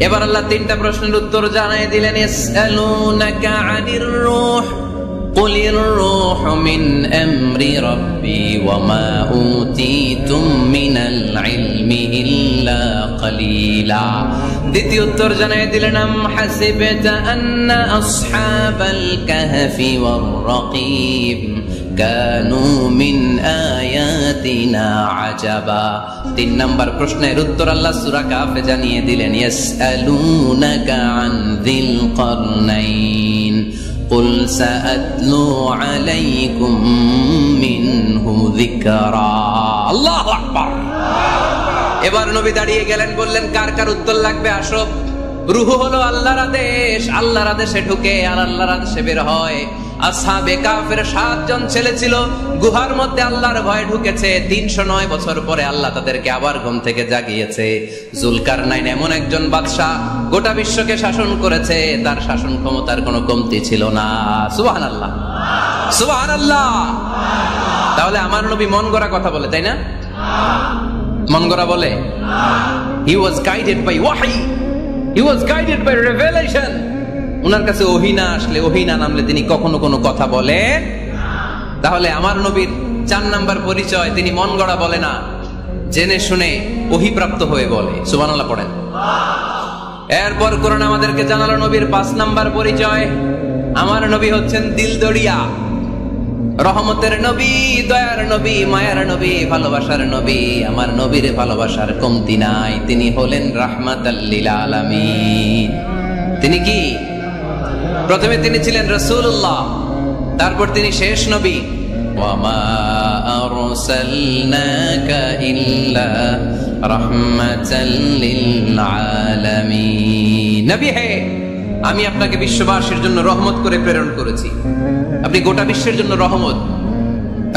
এবার আল্লাহ 3টা প্রশ্নের উত্তর জানাই দিলেন। ইয়াসআলুনাকা আনির রূহ কুলির রূহ মিন আমরি রাব্বি ওয়া মা উতিতুম মিনাল ইলমি ইল্লা কালিলা। দ্বিতীয় উত্তর জানাই দিলেন, আম হাসিবতা আন্না আসহাবাল কাহফি ওয়ার রাকিব কানু মিন আয়াতিনা আজাবা। 3 নাম্বার প্রশ্নের উত্তর আল্লাহ সূরা কাহফে জানিয়ে দিলেন, ইয়াসআলুনাকা আন যিল কারনাইন কুল সাআতলু আলাইকুম মিনহু যিকরা। আল্লাহু আকবার। এবার নবী দাঁড়িয়ে গেলেন, বললেন কার কার উত্তর লাগবে আসো। রূহ হলো আল্লাহর আদেশ, আল্লাহর আদেশে ঢুকে আর আল্লাহর আদেশে বের হয়। আসহাবে কাফের 7 জন ছেলে ছিল, গুহার মধ্যে আল্লাহর ভয়ে ঢুকেছে। 309 বছর পরে আল্লাহ তাদেরকে আবার ঘুম থেকে জাগিয়েছে। জুলকারনাইন এমন একজন বাদশা, গোটা বিশ্বকে শাসন করেছে, তার শাসন ক্ষমতার কোনো কমতি ছিল না। সুবহানাল্লাহ, সুবহানাল্লাহ। তাহলে আমার নবী মন গড়া কথা বলে, তাই না? মন গড়া বলে? He was guided by wahy, he was guided by revelation. উনার কাছে ওহী না আসলে, ওহী না নামলে তিনি কখনো কোনো কথা বলেন তাহলে আমার নবীর 4 নাম্বার পরিচয়, তিনি মন গড়া বলে না, জেনে শুনে ওহীপ্রাপ্ত হয়ে বলে। সুবহানাল্লাহ পড়েন। এরপর কোরআন আমাদেরকে জানালো নবীর 5 নাম্বার পরিচয়, আমার নবী হচ্ছেন দিলদরিয়া, রহমতের নবী, দয়ার নবী, মায়ার নবী, ভালোবাসার নবী। আমার নবীর ভালোবাসার কমতি নাই। তিনি হলেন রাহমাতাল লিল আলামিন। তিনি কি? প্রথমে তিনি ছিলেন রাসূলুল্লাহ, তারপর তিনি শেষ নবী। ওয়ামা আরসালনাকা ইল্লা রাহমাতাল লিল আলামিন। নবী হে, আমি আপনাকে বিশ্ববাসীর জন্য রহমত করে প্রেরণ করেছি। আপনি গোটা বিশ্বের জন্য রহমত,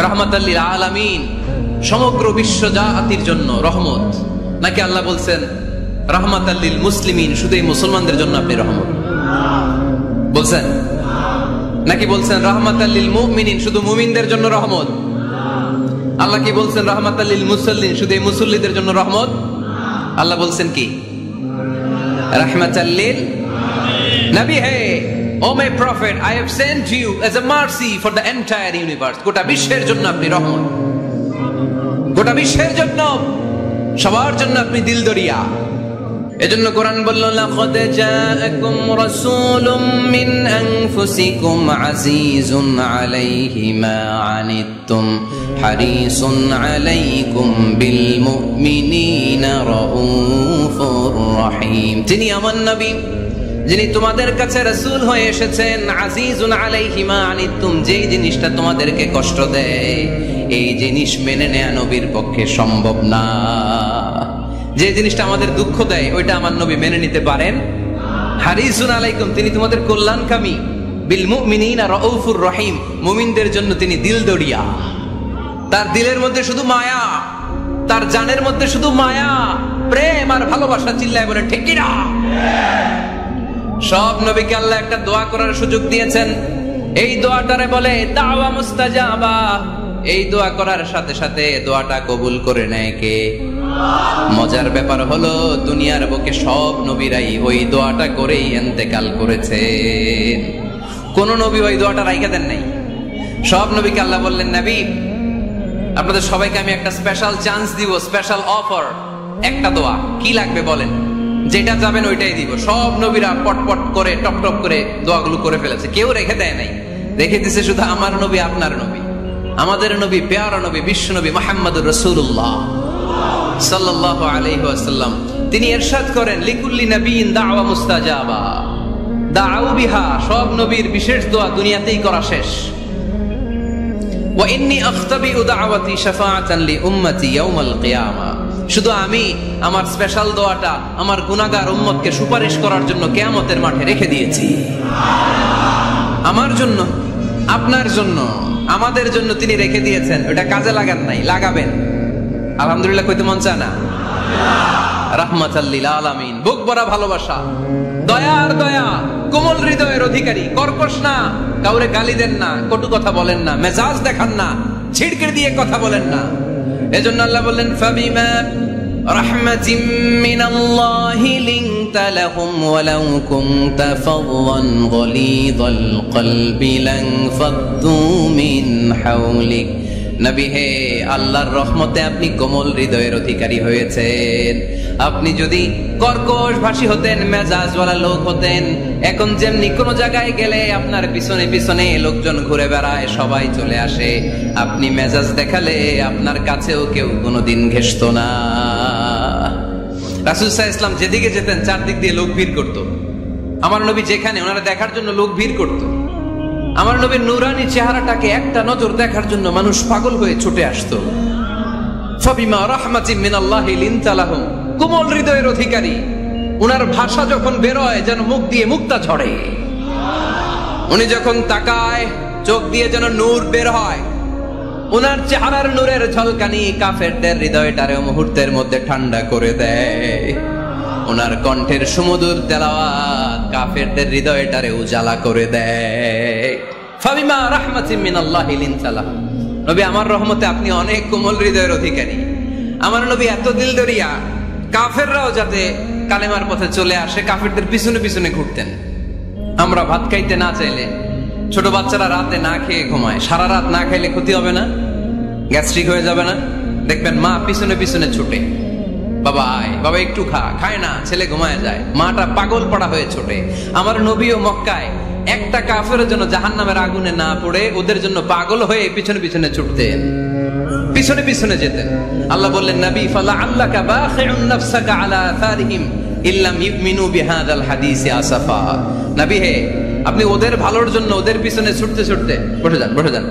রাহমাতাল লিল আলামিন, সমগ্র বিশ্ব জাতির জন্য রহমত। নাকি আল্লাহ বলছেন রাহমাতাল লিল মুসলিমিন, শুধু এই মুসলমানদের জন্য আপনি রহমত বলছেন? নাকি বলছেন রাহমাতাল লিল মুমিনিন, শুধু মুমিনদের জন্য রহমত? আল্লাহ কি বলছেন রাহমাতাল লিল মুসাল্লিন, শুধু এই মুসল্লিদের জন্য রহমত? আল্লাহ বলছেন কি? রাহমাতাল লিল নবী হে, O my prophet, I have sent you as a mercy for the entire universe. গোটা বিশ্বের জন্য আপনি রহমত, গোটা বিশ্বের জন্য, সবার জন্য আপনি দিলদরিয়া। এজন্য কোরআন বলল, লাকাদ জাআকুম রাসূলুম মিন আনফুসিকুম আজিজুন আলাইহি মা আনিতুম হারিসুন আলাইকুম বিল মুমিনিনা রাউফুর রহিম। তিনি আমার নবী, যিনি তোমাদের কাছে রাসূল হয়ে এসেছেন। আজিজুন আলাইহি মা আনিতুম, যেই জিনিসটা তোমাদেরকে কষ্ট দেয়, এই জিনিস মেনে নেয়া নবীর পক্ষে সম্ভব না। যে জিনিসটা আমাদের দুঃখ দেয়, ওইটা আমার নবী মেনে নিতে পারেন। হারিসুন আলাইকুম, তিনি তোমাদের কল্যাণকামী। বিল মুমিনিনা রাউফুর রহিম, মুমিনদের জন্য তিনি দিলদরিয়া। তার দিলের মধ্যে শুধু মায়া, তার জানের মধ্যে শুধু মায়া, প্রেম আর ভালোবাসা। চিল্লায় বলে ঠিক কি না? সব নবীকে আল্লাহ একটা দোয়া করার সুযোগ দিয়েছেন। এই দোয়াটারে বলে দাওয়া মুস্তাজাবা। এই দোয়া করার সাথে সাথে দোয়াটা কবুল করে নেয় কে? মজার ব্যাপার হলো, দুনিয়ার বুকে সব নবীরাই ওই দোয়াটা করেই ইন্তেকাল করেছেন। কোন নবী ওই দোয়াটা রাইখা দেন নাই। সব নবীকে আল্লাহ বললেন, নবী আপনাদের সবাইকে আমি একটা স্পেশাল চান্স দিব, স্পেশাল অফার। একটা দোয়া, কি লাগবে বলেন, যেটা যাবেন ওইটাই দিব। সব নবীরা পটপট করে টপ টপ করে দোয়াগুলো করে ফেলেছে, কেউ রেখে দেয় নাই। রেখে দিছে শুধু আমার নবী, আপনার নবী, আমাদের নবী, পেয়ারা নবী, বিশ্ব নবী মুহাম্মদুর রাসূলুল্লাহ সাল্লাল্লাহু আলাইহি ওয়াসাল্লাম। তিনি ইরশাদ করেন, লিকুল্লি নাবিয়িন দাওয়া মুস্তাজাবা দাউ বিহা। সব নবীর বিশেষ দোয়া দুনিয়াতেই করা শেষ। ওয়া ইন্নী আখতাবিউ দাওয়াতি শাফাআতান লি উম্মতি ইয়াউমাল কিয়ামা। শুধু আমি আমার স্পেশাল দোয়াটা আমার গুনাহগার উম্মতকে সুপারিশ করার জন্য কিয়ামতের মাঠে রেখে দিয়েছি। আমার জন্য, আপনার জন্য, আমাদের জন্য তিনি রেখে দিয়েছেন। ওটা কাজে লাগান নাই, লাগাবেন। আলহামদুলিল্লাহ কইতে মন চায় না? রাহমাতাল লিল আলামিন, বুক ভরা ভালোবাসা, দয়ার দয়া, কোমল হৃদয়ের অধিকারী, কর্কশ না, কাউরে গালি দেন না, কটু কথা বলেন না, মেজাজ দেখান না, ছিড়কে দিয়ে কথা বলেন না। এজন্য আল্লাহ বললেন, ফাবিমা রাহমাতিম মিনাল্লাহি লিনতা লাহুম ওয়ালাউ কুনতা ফাদদান গলিযাল কলবি লানফাদ্দু মিন হাওলিক। নবী হে, আল্লাহর রহমতে আপনি কোমল হৃদয়ের অধিকারী হয়েছেন। আপনি যদি কর্কশ ভাষী হতেন, মেজাজওয়ালা লোক হতেন, এখন যেমনি কোন জায়গায় গেলে আপনার পিছনে পিছনে লোকজন ঘুরে বেড়ায়, সবাই চলে আসে, আপনি মেজাজ দেখালে আপনার কাছেও কেউ কোনোদিন ঘেষত না। রাসূল সাল্লাল্লাহু আলাইহি ওয়াসাল্লাম যেদিকে যেতেন চারদিক দিয়ে লোক ভিড় করত। আমার নবী যেখানে, ওনারা দেখার জন্য লোক ভিড় করত। আমার নবীর নূরানি চেহারাটাকে একটা নজর দেখার জন্য মানুষ পাগল হয়ে ছুটে আসতো। ফাবিমা রাহমাতিম মিনাল্লাহি লিনতা লাহুম, কোমল হৃদয়ের অধিকারী। উনার ভাষা যখন বেরোয় যেন মুখ দিয়ে মুক্তা ঝরে। উনি যখন তাকায় চোখ দিয়ে যেন নূর বের হয়। উনার চেহারার নূরের ঝলকানি কাফেরদের হৃদয়টারে মুহূর্তের মধ্যে ঠান্ডা করে দেয়। ওনার কণ্ঠের সুমধুর তেলাওয়াত কাফেরদের হৃদয়টারে উজালা করে দেয়। ফাবিমা রাহমাতিম মিনাল্লাহি লিনতা লাহুম, নবী আমার রহমতে আপনি অনেক কোমল হৃদয়ের অধিকারী। আমার নবী এত দিলদরিয়া, কাফেররাও যাতে কালেমার পথে চলে আসে, কাফেরদের পিছনে পিছনে ঘুরতেন। আমরা ভাত খাইতে না চাইলে ছোট বাচ্চারা রাতে না খেয়ে ঘুমায়, সারা রাত না খাইলে ক্ষতি হবে না? গ্যাস্ট্রিক হয়ে যাবে না? দেখবেন মা পিছনে পিছনে ছুটে, বাবা আয়, বাবা একটু খা, খায় না, ছেলে ঘুমায় যায়, মাটা পাগল পাড়া হয়ে ছোটে। আমার নবীও মক্কায় একটা কাফেরের জন্য জাহান্নামের আগুনে না পড়ে ওদের জন্য পাগল হয়ে পিছনে পিছনে ছুটতেন, পিছনে পিছনে যেতেন। আল্লাহ বললেন, নবী ফালা আল্লাকা বাখিউন নাফসাকা আলা আথারিহিম ইল্লাম ইউমিনু বিহাদাল হাদিসি আসাফা। নবী হে, আপনি ওদের ভালোর জন্য ওদের পিছনে ছুটতে ছুটতে, বসে যান বসে যান,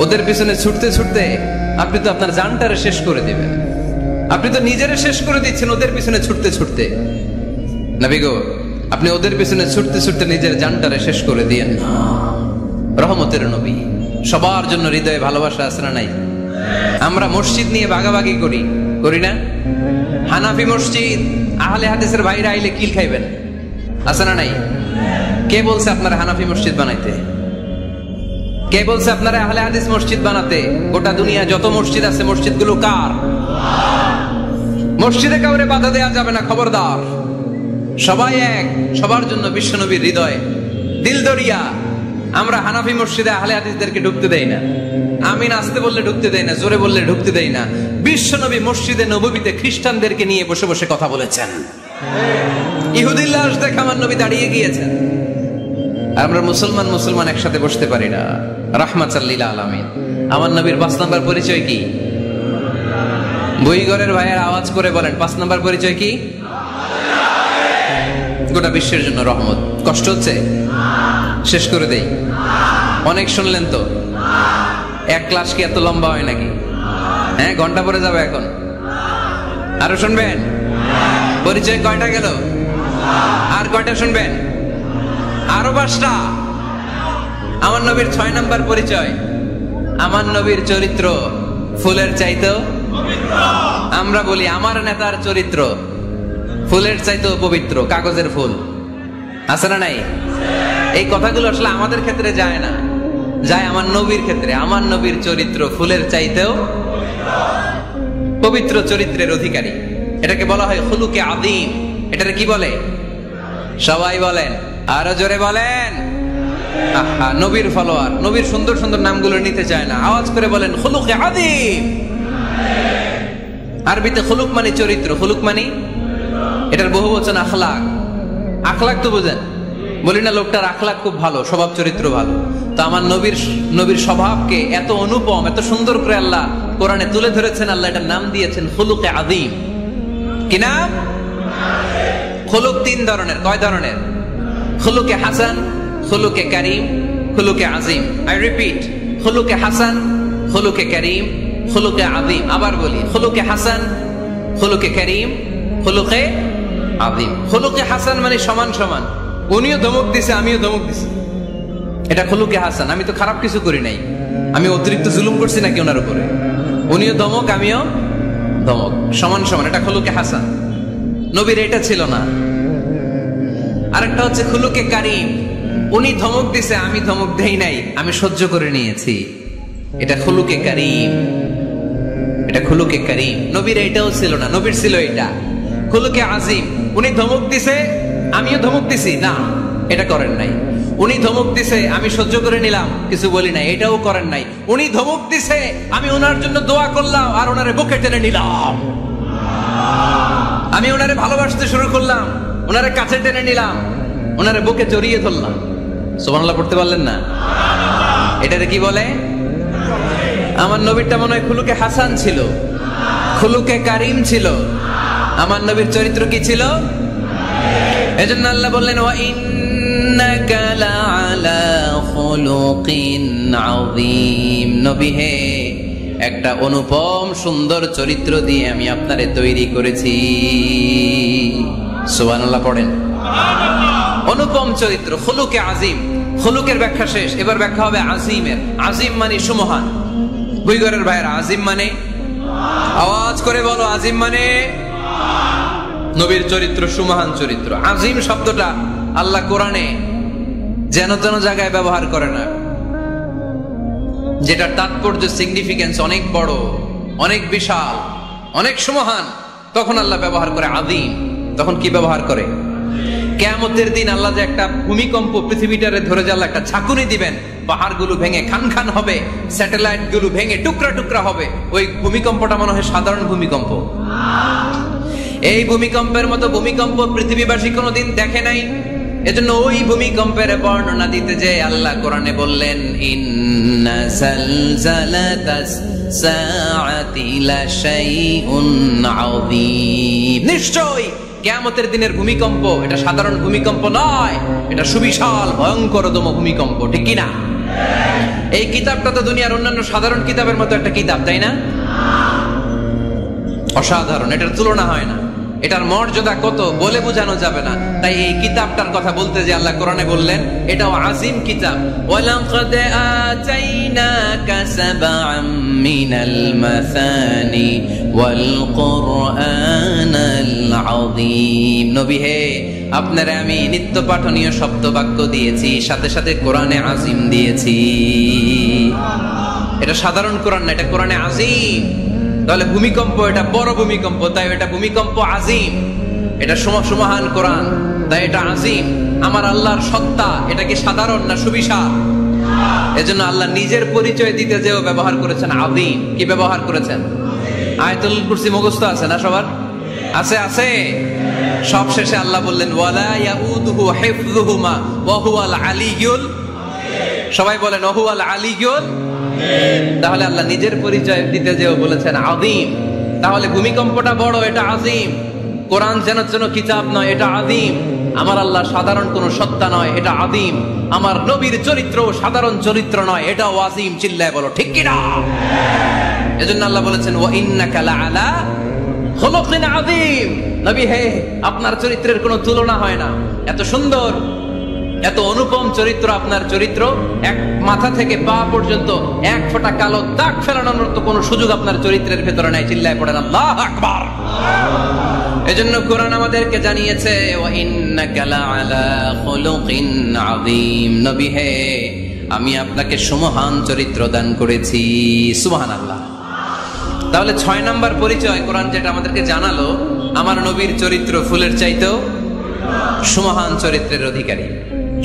ওদের পিছনে ছুটতে ছুটতে আপনি তো আপনার জানটারে শেষ করে দিবেন, আপনি তো নিজেরে শেষ করে দিচ্ছেন ওদের পিছনে ছুটতে ছুটতে। নবী গো, আপনি ওদের পিছনে ছুটতে ছুটতে নিজের জানটারে শেষ করে দিয়েন না। রহমতের নবী, সবার জন্য হৃদয়ে ভালোবাসা আছে না নাই? আমরা মসজিদ নিয়ে ভাগাভাগি করি, করি না? হানাফি মসজিদ, আহলে হাদিসের ভাইরা আইলে কিল খাইবেন, আছে না নাই? কে বলছে আপনারা হানাফি মসজিদ বানাইতে? কে বলছে আপনারা আহলে হাদিস মসজিদ বানাতে? গোটা দুনিয়া যত মসজিদ আছে, মসজিদগুলো কার? মসজিদে কাউরে বাধা দেওয়া যাবে না, খবরদার। সবাই এক, সবার জন্য বিশ্বনবীর হৃদয় দিল দরিয়া। আমরা হানাফি মসজিদে আহলে হাদিসদেরকে ঢুকতে দেই না, আমিন আসতে বললে ঢুকতে দেই না, জোরে বললে ঢুকতে দেই না। বিশ্বনবী মসজিদে নববীতে খ্রিস্টানদেরকে নিয়ে বসে বসে কথা বলেছেন, ইহুদির লাশ দেখে আমার নবী দাঁড়িয়ে গিয়েছেন। আমরা মুসলমান মুসলমান একসাথে বসতে পারি না। রাহমাতাল লিল আলামিন। আমার নবীর 5 নাম্বার পরিচয় কি? বইঘরের ভাইয়ের আওয়াজ করে বলেন, 5 নাম্বার পরিচয় কি? গোটা বিশ্বের জন্য রহমত। কষ্ট হচ্ছে? শেষ করে দেই। অনেক শুনলেন তো। এক ক্লাস কি এত লম্বা হয় নাকি? হ্যাঁ, ঘন্টা পরে যাবে এখন। আরো শুনবেন? পরিচয় কয়টা গেল? আর কয়টা শুনবেন? আরো 5টা। আমার নবীর 6 নাম্বার পরিচয়, আমার নবীর চরিত্র ফুলের চাইতেও পবিত্র। আমরা বলি আমার নেতার চরিত্র ফুলের চাইতেও পবিত্র, কাগজের ফুল, আছে না নাই? এই কথাগুলো আসলে আমাদের ক্ষেত্রে যায় না, যায় আমার নবীর ক্ষেত্রে। আমার নবীর চরিত্র ফুলের চাইতেও পবিত্র চরিত্রের অধিকারী। এটাকে বলা হয় খুলুকে আযীম। এটাকে কি বলে? সবাই বলেন, আরো জোরে বলেন। আহা, নবীর ফলোয়ার, নবীর সুন্দর সুন্দর নামগুলো নিতে চায় না, আওয়াজ করে বলেন খুলুকে আযীম। আরবিতে খুলুক মানে চরিত্র, খুলুক মানে এটার বহুবচন আখলাক। আখলাক তো বুঝেন, বলি না লোকটার আখলাক খুব ভালো, স্বভাব চরিত্র ভালো। তো আমার নবীর স্বভাবকে এত অনুপম, এত সুন্দর করে আল্লাহ কোরআনে তুলে ধরেছেন। আল্লাহ এটার নাম দিয়েছেন খুলুকে আযীম। কি নাম? খুলুক 3 ধরনের। কয় ধরনের? খুলুকে হাসান, খুলুকে কারীম, খুলুকে আযীম। আই রিপিট, খুলুকে হাসান, খুলুকে কারীম, খুলুকে আযীম। আবার বলি, খুলুকে হাসান, খুলুকে কারীম, খুলুকে আযীম। খুলুকে হাসান মানে সমান সমান, উনিও ধমক দিছে আমিও ধমক দিছি, এটা খুলুকে হাসান। আমি তো খারাপ কিছু করি নাই, আমি অতিরিক্ত জুলুম করছি নাকি ওনার উপরে? উনিও ধমক আমিও ধমক, সমান সমান, এটা খুলুকে হাসান। নবীর এটা ছিল না। আরেকটা হচ্ছে খুলুকে কারীম, উনি ধমক দিছে আমি ধমক দেই নাই, আমি সহ্য করে নিয়েছি, এটা খুলুকে কারীম। এটা খুলুকে কারীম। নবীর এটাও ছিল না, নবীর ছিল এটা খুলুকে আযীম। উনি ধমক দিছে আমিও ধমক দিছি, না এটা করেন নাই। উনি ধমক দিছে আমি সহ্য করে নিলাম, কিছু বলি নাই, এটাও করেন নাই। উনি ধমক দিছে আমি ওনার জন্য দোয়া করলাম আর ওনারে বুকে টেনে নিলাম, আমি ওনারে ভালোবাসতে শুরু করলাম, ওনারে কাছে টেনে নিলাম, ওনারে বুকে জড়িয়ে ধরলাম। সুবহানাল্লাহ পড়তে পারলেন না? এটারে কি বলে? আমার নবীরটা মনে হয় খুলুকে হাসান ছিল, খুলুকে কারীম ছিল। আমার নবীর চরিত্র কি ছিল? এজন্য আল্লাহ বললেন, ওয়া ইন্নাকা লাআলা খুলুকিন আযীম। নবী হে, একটা অনুপম সুন্দর চরিত্র দিয়ে আমি আপনারে তৈরি করেছি। সুবহানাল্লাহ পড়েন। অনুপম চরিত্র, খুলুকে আযীম। খুলুকের ব্যাখ্যা শেষ, এবার ব্যাখ্যা হবে আযীমের। আযীম মানে সুমহান। বুইগরের ভাইয়েরা, আযীম মানে? আওয়াজ করে বলো, আযীম মানে? নবীর চরিত্র সুমহান চরিত্র। আযীম শব্দটা আল্লাহ কোরআনে যেন তেন জায়গায় ব্যবহার করে না, যেটার তাৎপর্য সিগনিফিকেন্স অনেক বড়, অনেক বিশাল, অনেক সুমহান, তখন আল্লাহ ব্যবহার করে আযীম। তখন কি ব্যবহার করে? কিয়ামতের দিন আল্লাহ যে একটা ভূমিকম্প পৃথিবীটারে ধরে যে আল্লাহ একটা ঝাঁকুনি দিবেন, পাহাড়গুলো ভেঙে খান খান হবে, স্যাটেলাইট গুলো ভেঙে টুকরা টুকরা হবে, ওই ভূমিকম্পটা মনে হয় সাধারণ ভূমিকম্প। এই ভূমিকম্পের মতো ভূমিকম্প পৃথিবীবাসী কোনোদিন দেখে নাই। এজন্য ওই ভূমিকম্পের বর্ণনা দিতে যে আল্লাহ কোরআনে বললেন, ইন্না জালজালাতাস সাআতি লাশাইউন আযীম, নিশ্চয়ই কিয়ামতের দিনের ভূমিকম্প এটা সাধারণ ভূমিকম্প নয়, এটা সুবিশাল ভয়ঙ্করতম ভূমিকম্প, ঠিক কি না? এই কিতাবটা তো দুনিয়ার অন্যান্য সাধারণ কিতাবের মতো একটা কিতাব, তাই না? অসাধারণ, এটার তুলনা হয় না, এটার মর্যাদা কত বলে বোঝানো যাবে না। তাই এই কিতাবটার কথা বলতে যে আল্লাহ কোরআনে বললেন এটাও আজিম কিতাব। ওয়ালাকাদ আতাইনাকা সাবআম মিনাল মাসানি ওয়াল কুরআনাল আযীম, নবী হে আপনারে আমি নিত্য পাঠনীয় শব্দ বাক্য দিয়েছি, সাথে সাথে কোরআনে আজিম দিয়েছি। এটা সাধারণ কোরআন না, এটা কোরআনে আজিম। তাহলে ভূমিকম্প এটা বড় ভূমিকম্প, তাই এটা ভূমিকম্প আজিম। এটা সুমহান কোরআন, তাই এটা আজিম। আমার আল্লাহর সত্তা এটা কি সাধারণ না সুবিশাল? এজন্য আল্লাহ নিজের পরিচয় দিতে যেও ব্যবহার করেছেন আযীম। কি ব্যবহার করেছেন? আয়াতুল কুরসি মুখস্থ আছে না সবার? আছে আছে। সব শেষে আল্লাহ বললেন ওয়ালা ইয়াউদুহু হিফযুহুমা ওয়া হুয়াল আলিয়্যুল, সবাই বলেন ওয়া হুয়াল আলিয়্যুল। তাহলে আল্লাহ নিজের পরিচয় দিতে যেও বলেছেন আযীম। তাহলে ভূমিকম্পটা বড়, এটা আযীম। কোরআন যেন কিতাব নয়, এটা আযীম। আমার আল্লাহ সাধারণ কোন সত্তা নয়, এটা আযীম। আমার নবীর চরিত্র সাধারণ চরিত্র নয়, এটাও আযীম। চিল্লায় বলো ঠিক কি না? এজন্য আল্লাহ বলেছেন ওয়া ইন্নাকা লাআলা খুলুকিন আযীম, নবী হে আপনার চরিত্রের কোনো তুলনা হয় না। এত সুন্দর, এত অনুপম চরিত্র আপনার চরিত্র, এক মাথা থেকে পা পর্যন্ত এক ফোঁটা কালো দাগ ফেলানোর মতো কোনো সুযোগ আপনার চরিত্রের ভেতরে নাই। চিল্লায় পড়েন আল্লাহু আকবার। এজন্য কোরআন আমাদেরকে জানিয়েছে ওয়া ইন্নাকা লাআলা খুলুকিন আযীম, নবী হে আমি আপনাকে সুমহান চরিত্র দান করেছি। সুবহানাল্লাহ। তাহলে 6 নাম্বার পরিচয় কোরআন যেটা আমাদেরকে জানালো, আমার নবীর চরিত্র ফুলের চাইতেও সুমহান চরিত্রের অধিকারী,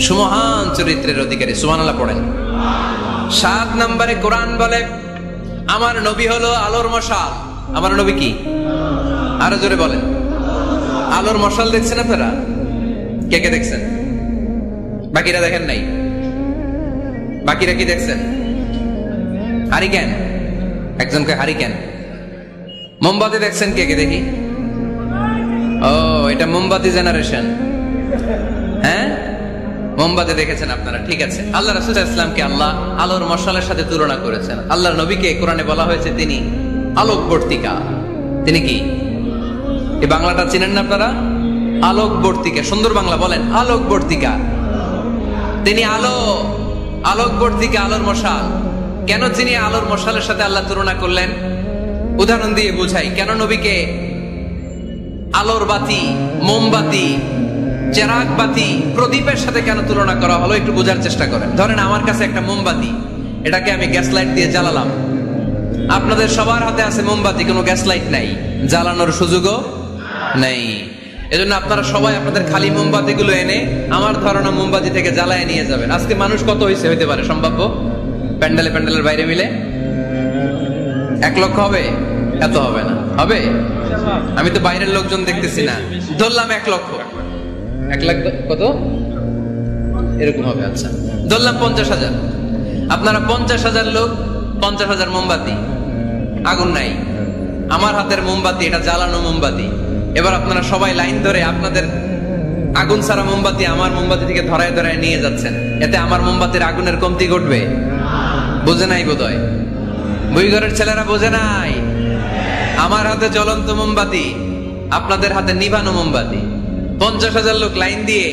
সুমহান চরিত্রের অধিকারী। সুবহানাল্লাহ পড়েন। 7 নম্বরে কোরআন বলে আমার নবী হলো আলোর মশাল। আমার নবী কি? আরো জোরে বলেন। আলোর মশাল দেখছেন আপনারা? কে কে দেখছেন? বাকিরা দেখেন নাই? বাকিরা কি দেখছেন? হারিকেন, একজনকে হারিকেন। মোমবাতি দেখছেন কে কে? দেখি। ও এটা মোমবাতি জেনারেশন। হ্যাঁ মোমবাতি দেখেছেন আপনারা, ঠিক আছে। আল্লাহ রাসূল সাল্লাল্লাহু আলাইহি ওয়াসাল্লামকে আল্লাহ আলোর মশালের সাথে তুলনা করেছেন। আল্লাহর নবীকে কোরআনে বলা হয়েছে তিনি আলোকবর্তিকা। তিনি কি? এই বাংলাটা চিনেন না আপনারা? আলোকবর্তিকা, সুন্দর বাংলা বলেন আলোকবর্তিকা। তিনি আলো, আলোকবর্তিকা, আলোর মশাল। কেন তিনি আলোর মশালের সাথে আল্লাহ তুলনা করলেন? উদাহরণ দিয়ে বুঝাই। কেন নবীকে আলোর বাতি, মোমবাতি, চেরাগ বাতি, প্রদীপের সাথে কেন তুলনা করা হলো একটু বোঝার চেষ্টা করেন। ধরেন আমার কাছে একটা মোমবাতি, এটাকে আমি গ্যাস লাইট দিয়ে জ্বালালাম। আপনাদের সবার হাতে আছে মোমবাতি, কোনো গ্যাস লাইট নাই, জ্বালানোর সুযোগও নাই। এজন্য আপনারা সবাই আপনাদের খালি মোমবাতি গুলো এনে আমার ধরানো মোমবাতি থেকে জ্বালায় নিয়ে যাবেন। আজকে মানুষ কত হয়েছে হইতে পারে সম্ভাব্য? প্যান্ডেলে প্যান্ডেলের বাইরে মিলে 1 লক্ষ হবে? এত হবে না, হবে? আমি তো বাইরের লোকজন দেখতেছি না, ধরলাম 1 লক্ষ। 1 লাখ কত এরকম হবে। আচ্ছা ধরলাম 50,000। আপনারা 50,000 লোক, 50,000 মোমবাতি, আগুন নাই। আমার হাতের মোমবাতি এটা জ্বালানো মোমবাতি। এবার আপনারা সবাই লাইন ধরে আপনাদের আগুন ছাড়া মোমবাতি আমার মোমবাতি থেকে ধরায় ধরায় নিয়ে যাচ্ছেন। এতে আমার মোমবাতির আগুনের কমতি ঘটবে? বোঝে নাই বোধহয়, বইঘরের ছেলেরা বোঝে নাই। আমার হাতে জ্বলন্ত মোমবাতি, আপনাদের হাতে নিভানো মোমবাতি। 50,000 লোক লাইন দিয়ে,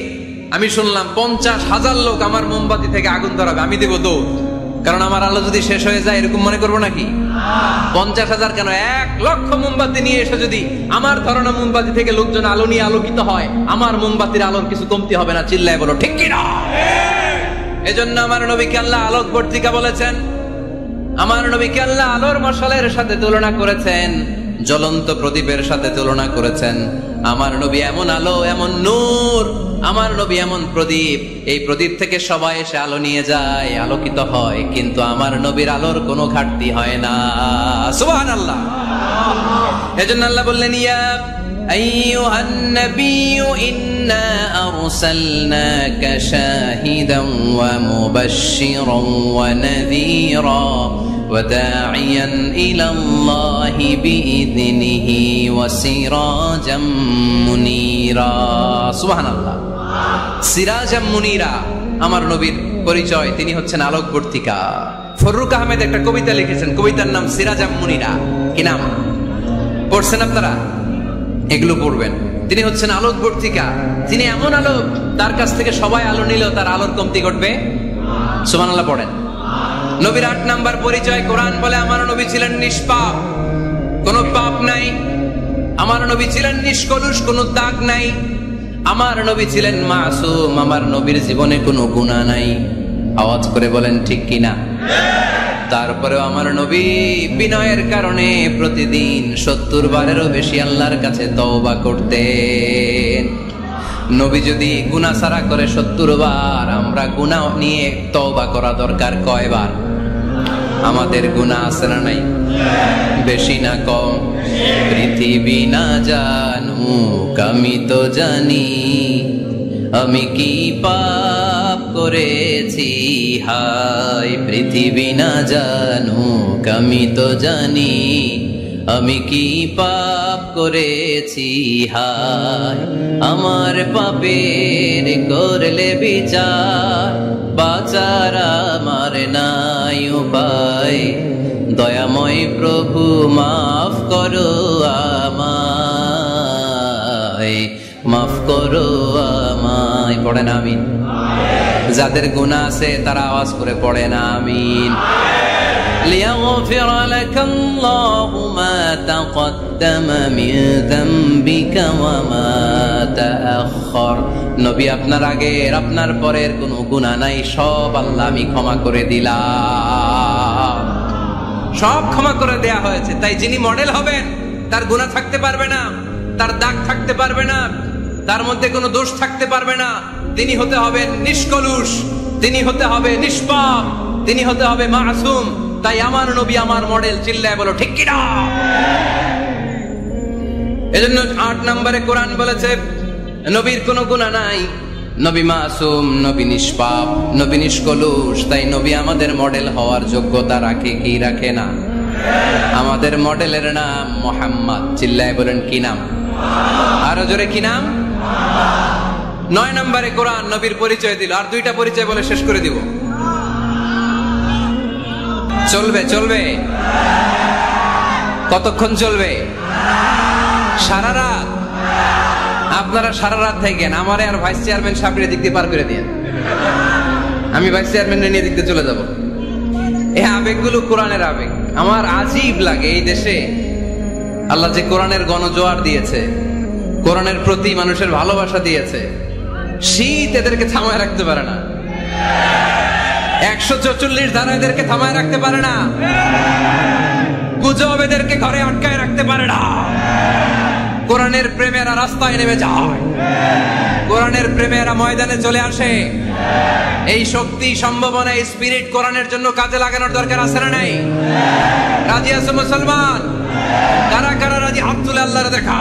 আমি শুনলাম 50,000 লোক আমার মোমবাতি থেকে আগুন ধরাবে, আমি দেব দৌড়। কারণ আমার আলো যদি শেষ হয়ে যায় এরকম মনে করবো নাকি? 50,000 কেন, 1 লক্ষ মোমবাতি নিয়ে এসে যদি আমার ধরানো মোমবাতি থেকে লোকজন আলো নিয়ে আলোকিত হয়, আমার মোমবাতির আলোর কিছু কমতি হবে না। চিল্লায় বলো ঠিক কি না? এজন্য আমার নবীকে আল্লাহ আলোকবর্তিকা বলেছেন। আমার নবীকে আল্লাহ আলোর মশালের সাথে তুলনা করেছেন, জ্বলন্ত প্রদীপের সাথে তুলনা করেছেন। আমার নবী এমন আলো, এমন নূর, আমার নবী এমন প্রদীপ, এই প্রদীপ থেকে সবাই এসে আলো নিয়ে যায়, আলোকিত হয়, কিন্তু আমার নবীর আলোর কোনো ঘাটতি হয় না। সুবহানাল্লাহ। এজন্য আল্লাহ বললেন, ইয়া আইয়ুহান নাবিয়্যু ইন্না আরসালনাকা শাহিদান ওয়া মুবাশশিরান ওয়া নাযীরা ওয়া দাঈয়ান ইলাল্লাহি বিইযনিহি ওয়া সিরাজাম মুনীরা। সুবহানাল্লাহ। সিরাজাম মুনীরা, আমার নবীর পরিচয়, তিনি হচ্ছেন আলোকবর্তিকা। ফররুক আহমেদ একটা কবিতা লিখেছেন, কবিতার নাম সিরাজাম মুনীরা। কি নাম? পড়ছেন আপনারা? এগুলো পড়বেন। তিনি হচ্ছেন আলোকবর্তিকা, তিনি এমন আলোক, তার কাছ থেকে সবাই আলো নিলেও তার আলোর কমতি ঘটবে। সুবহানাল্লাহ পড়েন। নবীর 8 নাম্বার পরিচয়, কোরআন বলে আমার নবী ছিলেন নিষ্পাপ, কোনো পাপ নাই। আমার নবী ছিলেন নিষ্কলুষ, কোনো দাগ নাই। আমার নবী ছিলেন মাসুম, আমার নবীর জীবনে কোনো গুনাহ নাই। আওয়াজ করে বলেন ঠিক কিনা? তারপরেও আমার নবী বিনয়ের কারণে প্রতিদিন 70 বারেরও বেশি আল্লাহর কাছে তওবা করতেন। নবী যদি গুনাহ ছাড়া করে 70 বার, আমরা গুনাহ নিয়ে তওবা করা দরকার কয়বার? আমাদের গুনাহ আছে না নাই? বেশি না কম? পৃথিবী না জানুক আমি তো জানি, আমি কি পাপ করেছি হায়। পৃথিবী না জানুক আমি তো জানি, আমি কি পাপ করেছি হায়। আমার পাপের করলে বিচার, বাঁচার আমার নাই উপায়। দয়াময় প্রভু মাফ করো আমায়, মাফ করো আমায়। পড়েন আমিন। যাদের গুনাহ আছে তারা আওয়াজ করে পড়েন আমিন। ليغفر لك الله ما تقدم من ذنبك وما تأخر। নবী আপনার আগের আপনার পরের কোনো গুনাহ নাই, সব আল্লাহ আমি ক্ষমা করে দিলাম, সব ক্ষমা করে দেয়া হয়েছে। তাই যিনি মডেল হবেন তার গুনাহ থাকতে পারবে না, তার দাগ থাকতে পারবে না, তার মধ্যে কোনো দোষ থাকতে পারবে না। তিনি হতে হবেন নিষ্কলুষ, তিনি হতে হবে নিষ্পাপ, তিনি হতে হবে মাসুম। তাই আমার নবী আমার মডেল। চিল্লায় বলো ঠিক কিনা? এজন্য 8 নম্বরে কোরআন বলেছে নবীর কোনো গুনাহ নাই, নবী মাসুম, নবী নিষ্পাপ, নবী নিষ্কলুষ। তাই নবী আমাদের মডেল হওয়ার যোগ্যতা রাখে কি রাখে না? আমাদের মডেলের নাম মুহাম্মদ। চিল্লায় বলেন কি নাম? আরো জোরে কি নাম? 9 নম্বরে কোরআন নবীর পরিচয় দিল। আর 2টা পরিচয় বলে শেষ করে দিব। চলবে? চলবে? কতক্ষণ চলবে? সারা রাত? আপনারা সারা রাত থাকেন, আমারে আর ভাইস চেয়ারম্যান সাহেবের দিক দিয়ে পার করে দিয়ে, আমি ভাইস চেয়ারম্যানের নিয়ে দিক দিয়ে চলে যাব। এই আবেগগুলো কোরআনের আবেগ। আমার আজীব লাগে এই দেশে আল্লাহ যে কোরআনের গণজোয়ার দিয়েছে, কোরআনের প্রতি মানুষের ভালোবাসা দিয়েছে, শীত এদেরকে থামায় রাখতে পারে না। 144 ধারা এদেরকে থামায় রাখতে পারে না। গুজব এদেরকে ঘরে আটকায় রাখতে পারে না। কোরআনের প্রেমেরা রাস্তায় নেমে যায়, কোরআনের প্রেমেরা ময়দানে চলে আসে। এই শক্তি, সম্ভাবনা, এই স্পিরিট কোরআনের জন্য কাজে লাগানোর দরকার আছে না নাই? রাজি আছে মুসলমান? কারা কারা রাজি? হাত তুলে আল্লাহর দেখা।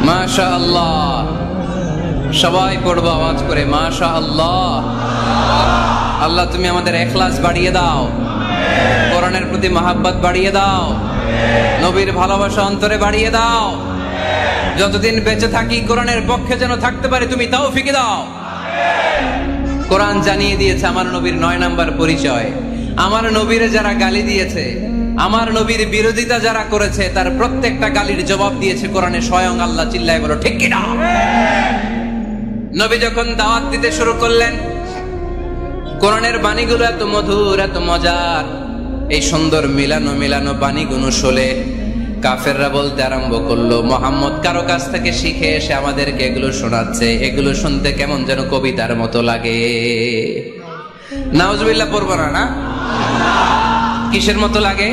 মাশাআল্লাহ। সবাই পড়বো আওয়াজ করে মাশাআল্লাহ। আল্লাহ তুমি আমাদের ইখলাস বাড়িয়ে দাও, কোরআনের প্রতি মহব্বত বাড়িয়ে দাও, নবীর ভালোবাসা অন্তরে বাড়িয়ে দাও। যতদিন বেঁচে থাকি কোরআনের পক্ষে যেন থাকতে পারি, তুমি তৌফিক দাও। কোরআন জানিয়ে দিয়েছে আমার নবীর 9 নম্বর পরিচয়। আমার নবীরে যারা গালি দিয়েছে, আমার নবীর বিরোধিতা যারা করেছে, তার প্রত্যেকটা গালির জবাব দিয়েছে কোরআনে স্বয়ং আল্লাহ। চিল্লায় বলো ঠিক কিনা? নবী যখন দাওয়াত দিতে শুরু করলেন, কোরআনের বাণীগুলো এত মধুর, এত মজার, এই সুন্দর মিলানো মিলানো বাণীগুলো শুনে কাফেররা বলতে আরম্ভ করলো, মুহাম্মদ কারো কাছ থেকে শিখে এসে আমাদেরকে এগুলো শোনাচ্ছে, এগুলো শুনতে কেমন যেন কবিতার মতো লাগে। নাউজুবিল্লাহ পড়বো না? না, কিসের মতো লাগে?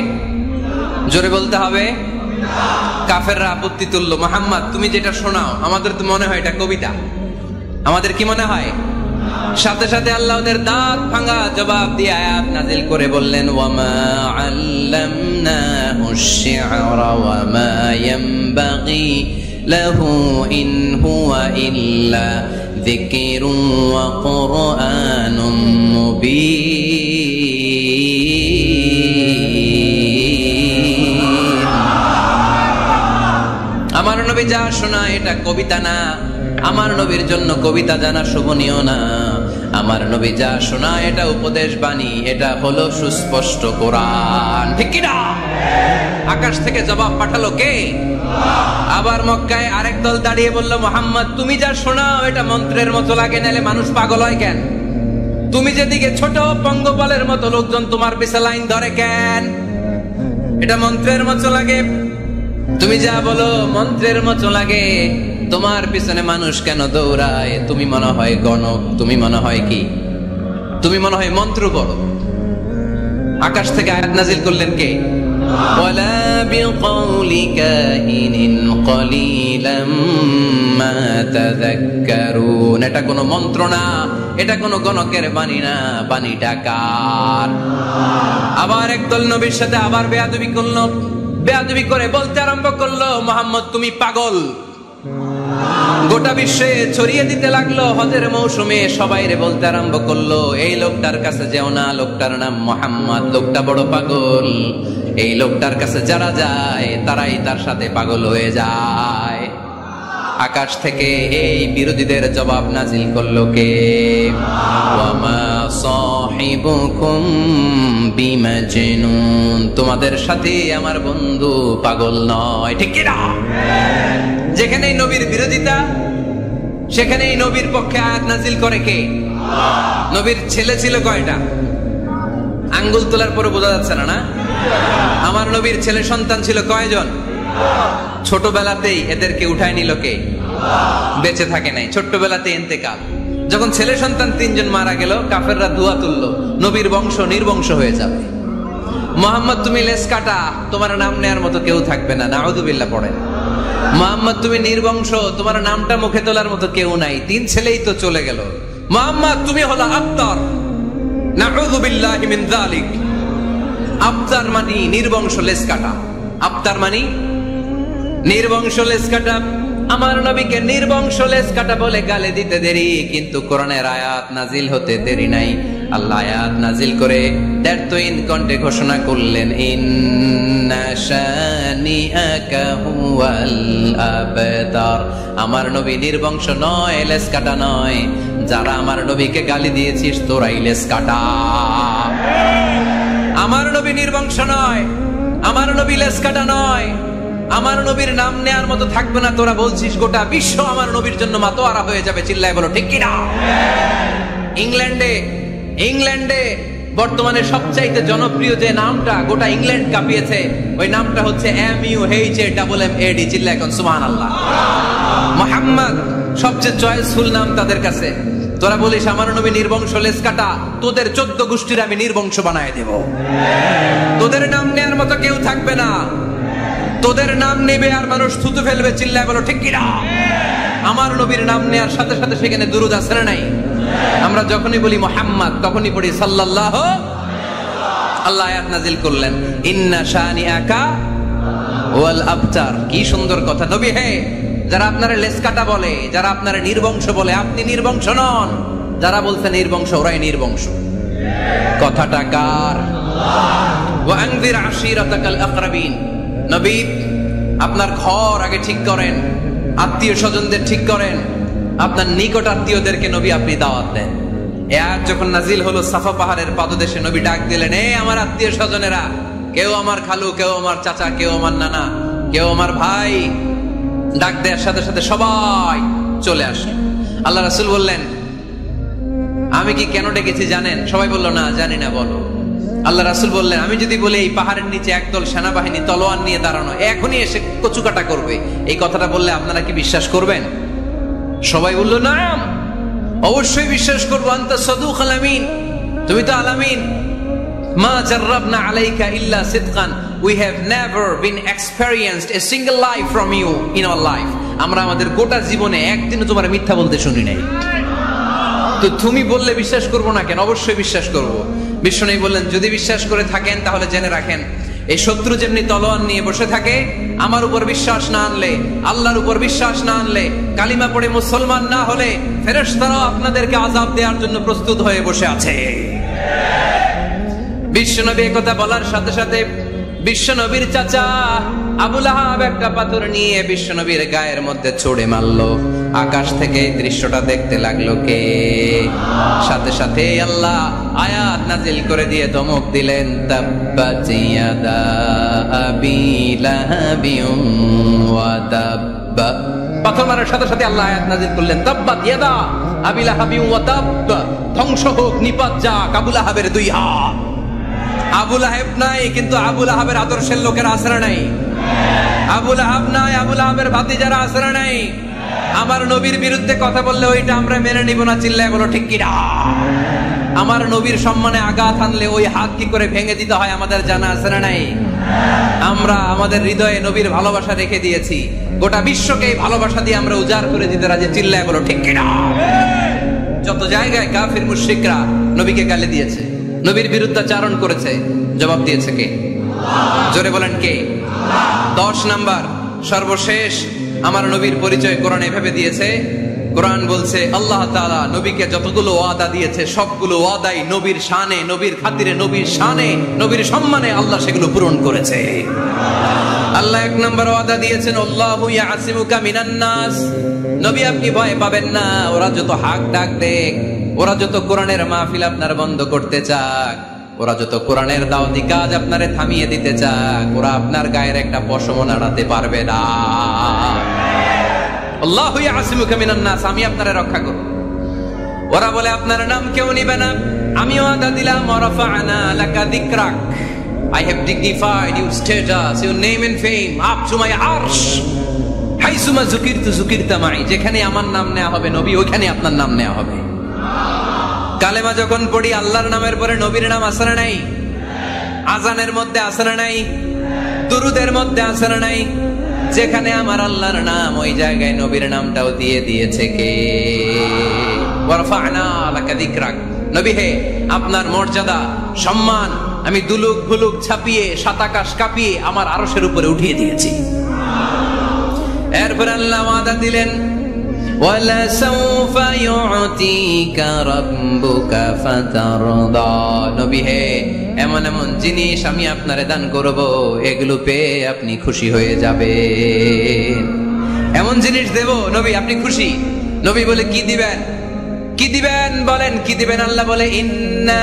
জোরে বলতে হবে। কাফেররা আপত্তি তুললো, মুহাম্মদ তুমি যেটা শোনাও আমাদের তো মনে হয় এটা কবিতা। আমাদের কি মনে হয়? সাথে সাথে আল্লাহ ওদের দাঁত ভাঙা জবাব দিয়ে আয়াত নাজিল করে বললেন, ওয়ামা আল্লামনাহু আশ-শি'রা ওয়ামা ইয়ানবাগি লাহু ইন হুয়া ইল্লা যিকরুন ওয়া কুরআনুম মুবিন। আমার নবী যা শোনায় এটা কবিতা না, আমার নবীর জন্য কবিতা জানা শোভনীয় না। আমার নবী যা শোনায় এটা উপদেশ বাণী, এটা হলো সুস্পষ্ট কোরআন। ঠিক কি না? আকাশ থেকে জবাব পাঠালো কে? আবার মক্কায় আরেক দল দাঁড়িয়ে বলল, মুহাম্মদ তুমি যা শোনাও এটা মন্ত্রের মতো লাগে, নালে মানুষ পাগল হয় কেন? তুমি যেদিকে ছোট পঙ্গপালের মতো লোকজন তোমার পিছে লাইন ধরে কেন? এটা মন্ত্রের মতো লাগে। তুমি যা বলো মন্ত্রের মতো লাগে, তোমার পিছনে মানুষ কেন দৌড়ায়? তুমি মনে হয় গণক, তুমি মনে হয় কি? তুমি মনে হয় মন্ত্র পড়ো। আকাশ থেকে আয়াত নাজিল করলেন কে? ওয়ালা বিকাউলি কাহিনিন কলিলাম মা তাযাক্কারুন। এটা কোনো মন্ত্র না, এটা কোনো গণকের বাণী না, বাণীটা কার? আবার একদল নবীর সাথে আবার বেয়াদবি করলো, বেয়াদবি করে বলতে আরম্ভ করলো, মুহাম্মদ তুমি পাগল। গোটা বিশ্বে ছড়িয়ে দিতে লাগলো। হজের মৌসুমে সবাইরে বলতে আরম্ভ করলো, এই লোকটার কাছে যেও না, লোকটার নাম মুহাম্মদ, লোকটা বড় পাগল। এই লোকটার কাছে যারা যায় তারাই তার সাথে পাগল হয়ে যায়। আকাশ থেকে এই বিরোধীদের জবাব নাজিল করলো কে? ওয়ামা সাহিবুকুম বিমাজনুন। তোমাদের সাথে আমার বন্ধু পাগল নয়। ঠিক কি না? যেখানেই নবীর বিরোধিতা সেখানেই নবীর পক্ষে আয়াত নাজিল করে কে? নবীর ছেলে ছিল কয়টা? আঙ্গুল তোলার পরে বোঝা যাচ্ছে না? না, আমার নবীর ছেলে সন্তান ছিল কয়জন? ছোটবেলাতেই এদেরকে উঠায় নিল কে? বেঁচে থাকে নাই, ছোট্টবেলাতে ইন্তেকাল। যখন ছেলে সন্তান 3 জন মারা গেল, কাফেররা দুয়া তুললো, নবীর বংশ নির্বংশ হয়ে যাবে। মুহাম্মদ তুমি লেস কাটা, তোমার নাম নেয়ার মতো কেউ থাকবে না। নাউযুবিল্লাহ পড়েন। মুহাম্মদ তুমি নির্বংশ, তোমার নামটা মুখে তোলার মতো কেউ নাই। 3 ছেলেই তো চলে গেল। মুহাম্মদ তুমি হলো আবতার। নাউযুবিল্লাহি মিন যালিক। আবতার মানে নির্বংশ, লেস কাটা। আবতার মানে নির্বংশ, লেস কাটা। আমার নবীকে নির্বংশ লেস কাটা বলে গালে দিতে দেরি, কিন্তু কোরআনের আয়াত নাজিল হতে দেরি নাই। আল্লাহ আয়াত নাজিল করে দ্ব্যর্থহীন কণ্ঠে ঘোষণা করলেন, ইন্না শানিআকা হুয়াল আবতার। আমার নবী নির্বংশ নয়, লেস কাটা নয়। যারা আমার নবীকে গালি দিয়েছিস তোরাই লেস কাটা। আমার নবী নির্বংশ নয়, আমার নবী লেস কাটা নয়। আমার নবীর নাম নেয়ার মতো থাকবে না। তোরা বলছিস গোটা বিশ্ব আমার নবীর জন্য মাতোয়ারা হয়ে যাবে। চিল্লায় বলো ঠিক কিনা? ইংল্যান্ডে বর্তমানে সবচাইতে জনপ্রিয় যে নামটা গোটা ইংল্যান্ড কাঁপিয়েছে, ওই নামটা হচ্ছে MUHAMMAD। চিল্লায় এখন সুবহানাল্লাহ। মুহাম্মদ সবচেয়ে চয়েসফুল নাম তাদের কাছে। তোরা বলিস আমার নবী নির্বংশ, লেস কাটা, তোদের 14 গোষ্ঠীর আমি নির্বংশ বানায় দেব। তোদের নাম নেয়ার মতো কেউ থাকবে না। তোদের নাম নেবে আর মানুষ থুতু ফেলবে। চিল্লায় বলো ঠিক কিনা? আমার নবীর নাম নেয়ার সাথে সাথে সেখানে দুরূদ আছে না নাই? আমরা যখনই বলি মুহাম্মদ তখনই পড়ি সাল্লাল্লাহু। আল্লাহ আয়াত নাজিল করলেন, ইন্না শানিআকা ওয়াল আবতার। কি সুন্দর কথা। নবী হে, যারা আপনারা লেস কাটা বলে, যারা আপনারা নির্বংশ বলে, আপনি নির্বংশ নন। যারা বলছে নির্বংশ, ওরাই নির্বংশ। কথাটা কার? ওয়া আনযির আশীরাতাকাল আকরাবিন। নবী আপনার ঘর আগে ঠিক করেন, আত্মীয় স্বজনদের ঠিক করেন, আপনার নিকট আত্মীয়দেরকে নবী আপনি দাওয়াত দেন। এ আয়াত যখন নাজিল হলো, সাফা পাহাড়ের পাদদেশে নবী ডাক দিলেন, এ আমার আত্মীয় স্বজনেরা, কেউ আমার খালু, কেউ আমার চাচা, কেউ আমার নানা, কেউ আমার ভাই। ডাক দেওয়ার সাথে সাথে সবাই চলে আসে। আল্লাহ রাসূল বললেন, আমি কি কেন ডেকেছি জানেন? সবাই বলল না, জানি না। বলো। আল্লাহ রাসূল বললেন, আমি যদি বলি এই পাহাড়ের নিচে একদল সেনাবাহিনী তলোয়ার নিয়ে দাঁড়ানো, এখনই এসে কচুকাটা করবে, এই কথাটা বললে আপনারা কি বিশ্বাস করবেন? সবাই বলল, নাম, অবশ্যই বিশ্বাস করবো। আনতা সাদুকুল আমিন, তুমি তো আলামিন। মা জাররাবনা আলাইকা ইল্লা সিদকান, we have never been experienced a single lie from you in our life. আমরা আমাদের গোটা জীবনে একদিনও তোমার মিথ্যা বলতে শুনি নাই। তো তুমি বললে বিশ্বাস করবো না কেন? অবশ্যই বিশ্বাস করবো। বিশ্বনবী বললেন, যদি বিশ্বাস করে থাকেন তাহলে জেনে রাখেন, এই শত্রু যেমনি তলোয়ার নিয়ে বসে থাকে, আমার উপর বিশ্বাস না আনলে, আল্লাহর উপর বিশ্বাস না আনলে, কালিমা পড়ে মুসলমান না হলে ফেরেশতারাও আপনাদেরকে আযাব দেওয়ার জন্য প্রস্তুত হয়ে বসে আছে। বিশ্বনবী কথা বলার সাথে সাথে বিশ্বনবীর চাচা আবু লাহাব একটা পাথর নিয়ে বিশ্বনবীর গায়ের মধ্যে ছুঁড়ে মারলো। আকাশ থেকে দৃশ্যটা দেখতে লাগলো কে? সাথে সাথে আল্লাহ আয়াত নাজিল করে দিয়ে ধমক দিলেন, তাব্বাত ইয়াদা আবি লাহাবিন ওয়া তাব্বা। পাথর মারার সাথে সাথে আল্লাহ আয়াত নাজিল করলেন, তাব্বাত ইয়াদা আবি লাহাবিন ওয়া তাব্বা, ধ্বংস হোক, নিপাত যাক আবু লাহাবের দুই হাত। আবু লাহাব নাই, কিন্তু আবু লাহাবের আদর্শের লোকের আশ্রয় নাই। আবু লাহাব নাই, আবু লাহাবের ভাতিজারা আশ্রয় নাই। আমার নবীর বিরুদ্ধে কথা বললে ওইটা আমরা মেনে নিব না, চিল্লায় বলো ঠিক কিনা? আমার নবীর সম্মানে আঘাত আনলে ওই হাত কি করে ভেঙে দিতে হয় আমাদের জানা আছে না নাই? আমরা আমাদের হৃদয়ে নবীর ভালোবাসা রেখে দিয়েছি, গোটা বিশ্বকে এই ভালোবাসা দিয়ে আমরা উজাড় করে দিতে রাজি, চিল্লায় বলো ঠিক কিনা? যত জায়গায় কাফির মুশরিকরা নবীকে গালি দিয়েছে, নবীর বিরুদ্ধাচারণ করেছে, জবাব দিয়েছে কে? জোরে বলেন কে? 10 নাম্বার সর্বশেষ আমার নবীর পরিচয় কোরআন এভাবে দিয়েছে। কোরআন বলছে আল্লাহ তাআলা নবীকে যতগুলো ওয়াদা দিয়েছে সবগুলো ওয়াদাই নবীর শানে, নবীর খাতিরে, নবীর শানে, নবীর সম্মানে আল্লাহ সেগুলো পূরণ করেছে। আল্লাহ 1 নাম্বার ওয়াদা দিয়েছেন, আল্লাহু ইয়াসিমুকা মিনান নাস, নবী আপনি ভয় পাবেন না। ওরা যত হাক ডাক দেখ, ওরা যত কোরআনের মাহফিল আপনার বন্ধ করতে চাক, ওরা যত কোরআনের দাওয়াতি কাজ আপনারে থামিয়ে দিতে চাক, ওরা আপনার গায়ের একটা পশমও নাড়াতে পারবে না। আল্লাহু ইয়াসিমুকা মিনান নাস, আমি আপনারে রক্ষা করব। ওরা বলে আপনার নাম কেউ নিবে না, আমি ওয়াদা দিলাম, ওয়ারাফা'না লাকা যিকরাক, I have dignified your status, your name and fame up to my arsh. হাইসুমা যুকিরতু যুকিরতা মাই, যেখানে আমার নাম নেওয়া হবে নবী, ওইখানে আপনার নাম নেওয়া হবে। কালেমা যখন পড়ি আল্লাহর নামের পরে নবীর নাম আছে না নাই? আজানের মধ্যে আছে না নাই? দুরুদের মধ্যে আছে না নাই? যেখানে আমার আল্লাহর নাম, ওই জায়গায় নবীর নামটাও দিয়ে দিয়েছে কে? ওয়ারফা'না লাকা যিকরাক, নবী হে আপনার মর্যাদা, সম্মান আমি দুলুক ভুলুক ছাপিয়ে, সাত আকাশ কাঁপিয়ে আমার আরশের উপরে উঠিয়ে দিয়েছি। এরপর আল্লাহ ওয়াদা দিলেন, ওয়ালা সাউফা ইউতিকা রাব্বুকা ফাতারদা, নবী হে এমন এমন জিনিস আমি আপনারে দান করব, এগুলো পেয়ে আপনি খুশি হয়ে যাবেন। এমন জিনিস দেব নবী আপনি খুশি। নবী বলে কি দিবেন? কি দিবেন বলেন, কি দিবেন? আল্লাহ বলে, ইন্না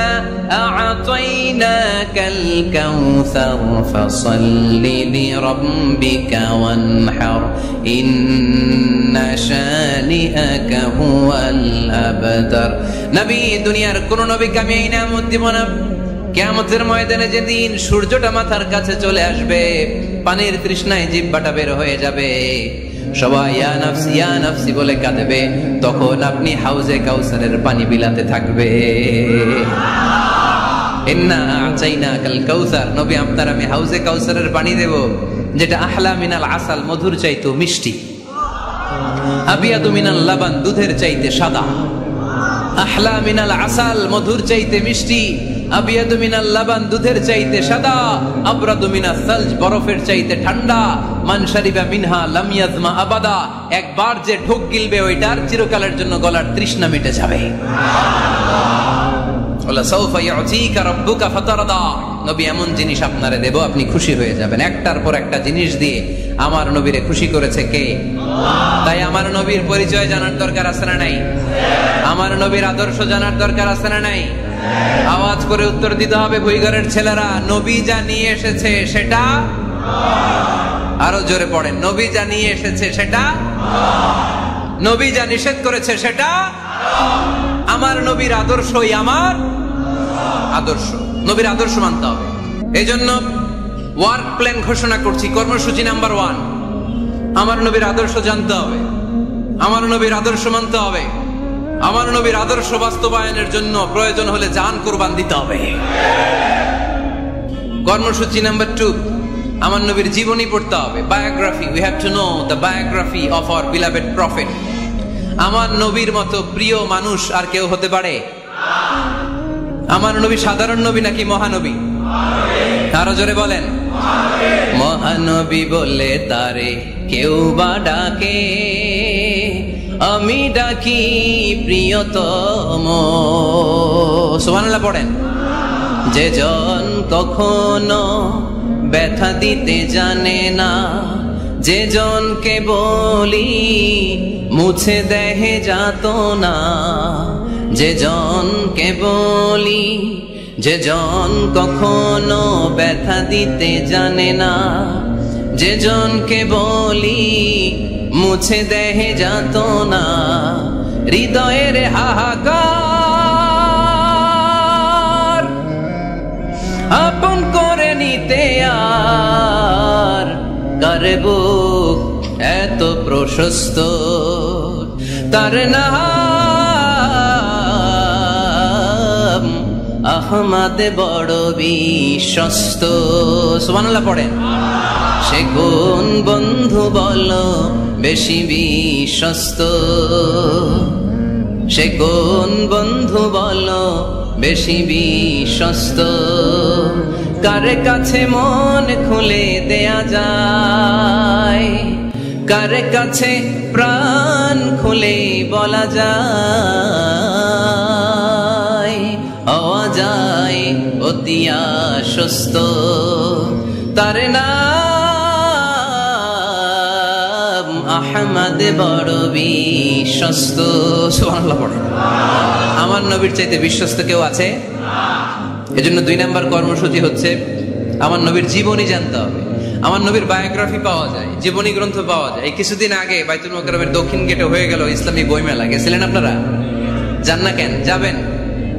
আ'তাইনাকাল কাউসার ফাসাল্লি লিরাব্বিকা ওয়ানহার ইন্না শানিআকা হুয়াল আবতার। নবী দুনিয়ার কোন নবীকে আমি এই নিয়ামত দিব না। কিয়ামতের ময়দানে যেদিন সূর্যটা মাথার কাছে চলে আসবে, পানির তৃষ্ণায় জিহ্বাটা বের হয়ে যাবে, সবাই ইয়া নাফসি ইয়া নাফসি বলে কাঁদবে, তখন আপনি হাউজে কাউসারের পানি বিলাতে থাকবে। ইন্না আ'তাইনাকাল কাউসার, নবী আপনার আমি হাউজে কাউসারের পানি দেব, যেটা আহলা মিনাল আসাল, মধুর চাইতে মিষ্টি, আবিয়াদু মিনাল লাবান, দুধের চাইতে সাদা। আহলা মিনাল আসাল, মধুর চাইতে মিষ্টি, আবিয়াদু মিনাল লাবান, দুধের চাইতে সাদা, আবরাদু মিনাস সালজ, বরফের চাইতে ঠান্ডা, মান শারিবা মিনহা লাম ইয়াজমা আবাদা, একবার যে ঢোক গিলবে ওইটার চিরকালের জন্য গলার তৃষ্ণা মিটে যাবে। ওয়ালা সাউফা ইউতিকা রাব্বুকা ফাতারদা, নবী এমন জিনিস আপনারে দেব আপনি খুশি হয়ে যাবেন। একটার পর একটা জিনিস দিয়ে আমার নবীরে খুশি করেছে কে? তাই আমার নবীর পরিচয় জানার দরকার আছে না নাই? আমার নবীর আদর্শ জানার দরকার আছে না নাই? আওয়াজ করে উত্তর দিতে হবে ভুইঘরের ছেলেরা, নবী যা নিয়ে এসেছে সেটা, আরো জোরে পড়েন, নবী যা নিয়ে এসেছে সেটা, নবী যা নিষেধ করেছে সেটা, আমার নবীর আদর্শই আমার আদর্শ। নবীর আদর্শ মানতে হবে। এই জন্য ওয়ার্ক প্ল্যান ঘোষণা করছি, কর্মসূচি নাম্বার 1, আমার নবীর আদর্শ জানতে হবে, আমার নবীর আদর্শ মানতে হবে, আমার নবীর আদর্শ বাস্তবায়নের জন্য প্রয়োজন হলে জান কুরবান দিতে হবে। কর্মসূচি নাম্বার 2, আমার নবীর জীবনী পড়তে হবে, biography. We have to know the biography of our beloved prophet. আমার নবীর মতো প্রিয় মানুষ আর কেউ হতে পারে? আমার নবী সাধারণ নবী নাকি মহানবী? আরো জোরে বলেন। মহানবী বলে তারে কেউ বা ডাকে, আমি ডাকি প্রিয়তম। সুবহানাল্লাহ পড়েন। যে জন কখনো ব্যথা দিতে জানে না, যে জনকে বলি মুছে দেহে যাত না, যে জনকে বলি, যে জন কখনো ব্যথা দিতে জানে না, যে জনকে বলি মুছে দেহে যাত না, হৃদয়ের হাহাকার আপন করে নিতে আর কারে বুক এত প্রশস্ত, তার নাম আহমদ বড় বিশ্বস্ত। সুবহানাল্লাহ পড়েন। সে কোন বন্ধু বলো বেশি বিশ্বস্ত, সে কোন বন্ধু বলো বেশি বিশ্বস্ত, কার কাছে মন খুলে দেয়া যায়, কার কাছে প্রাণ খুলে বলা যায়, হওয়া যায় অতি আশ্বস্ত, তার নাম আহমদ বড় বিশ্বস্ত। সুবহানাল্লাহ পড়েন। আমার নবীর চাইতে বিশ্বস্ত কেউ আছে? এজন্য 2 নম্বর কর্মসূচি হচ্ছে আমার নবীর জীবনী জানতে হবে। আমার নবীর বায়োগ্রাফি পাওয়া যায়, জীবনী গ্রন্থ পাওয়া যায়। এই কিছুদিন আগে বাইতুল মুকাররমের দক্ষিণ গেটে হয়ে গেল ইসলামী বইমেলা। গেছিলেন আপনারা? যান না কেন? যাবেন।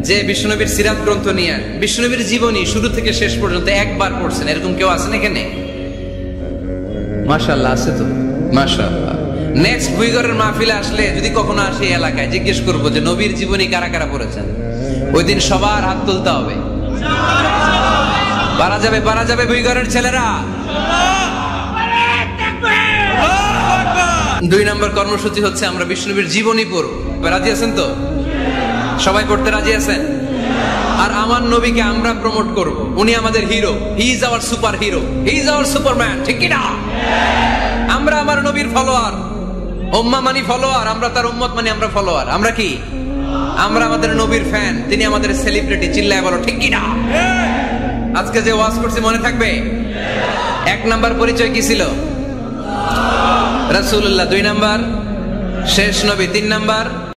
যে বিশ্বনবীর সিরাত গ্রন্থ নিয়ে বিশ্বনবীর জীবনী শুরু থেকে শেষ পর্যন্ত একবার পড়ছেন, এরকম কেউ আছেন এখানে? মাশাআল্লাহ, আছে তো। মাশাআল্লাহ। নেক্সট বুইগরের মাহফিলে আসলে যদি কখনো আসে এলাকায়, জিজ্ঞেস করবো যে নবীর জীবনী কারা কারা পড়েছেন। ওই দিন সবার হাত তুলতে হবে। পারা যাবে, পারা যাবে বুইগরের ছেলেরা। 2 নম্বর কর্মসূচি হচ্ছে আমরা বিশ্বনবীর জীবনী পড়ব। রাজি আছেন তো? সবাই পড়তে রাজি আছেন? আর আমার নবীকে আমরা প্রমোট করব। উনি আমাদের hero. He is our super hero, he is our Superman. ঠিক কি না? আমরা আমার নবীর ফলোয়ার। উম্মাহ মানি ফলোয়ার, আমরা তার উম্মত মানি আমরা ফলোয়ার। আমরা কি? আমরা আমাদের নবীর ফ্যান, তিনি আমাদের সেলিব্রিটি। চিল্লায় বলো ঠিক কি না? আজকে যে ওয়াজ করছি মনে থাকবে? 1 নাম্বার পরিচয় কি ছিল? রাসূলুল্লাহ। 2 নাম্বার শেষ নবী। 3 নাম্বার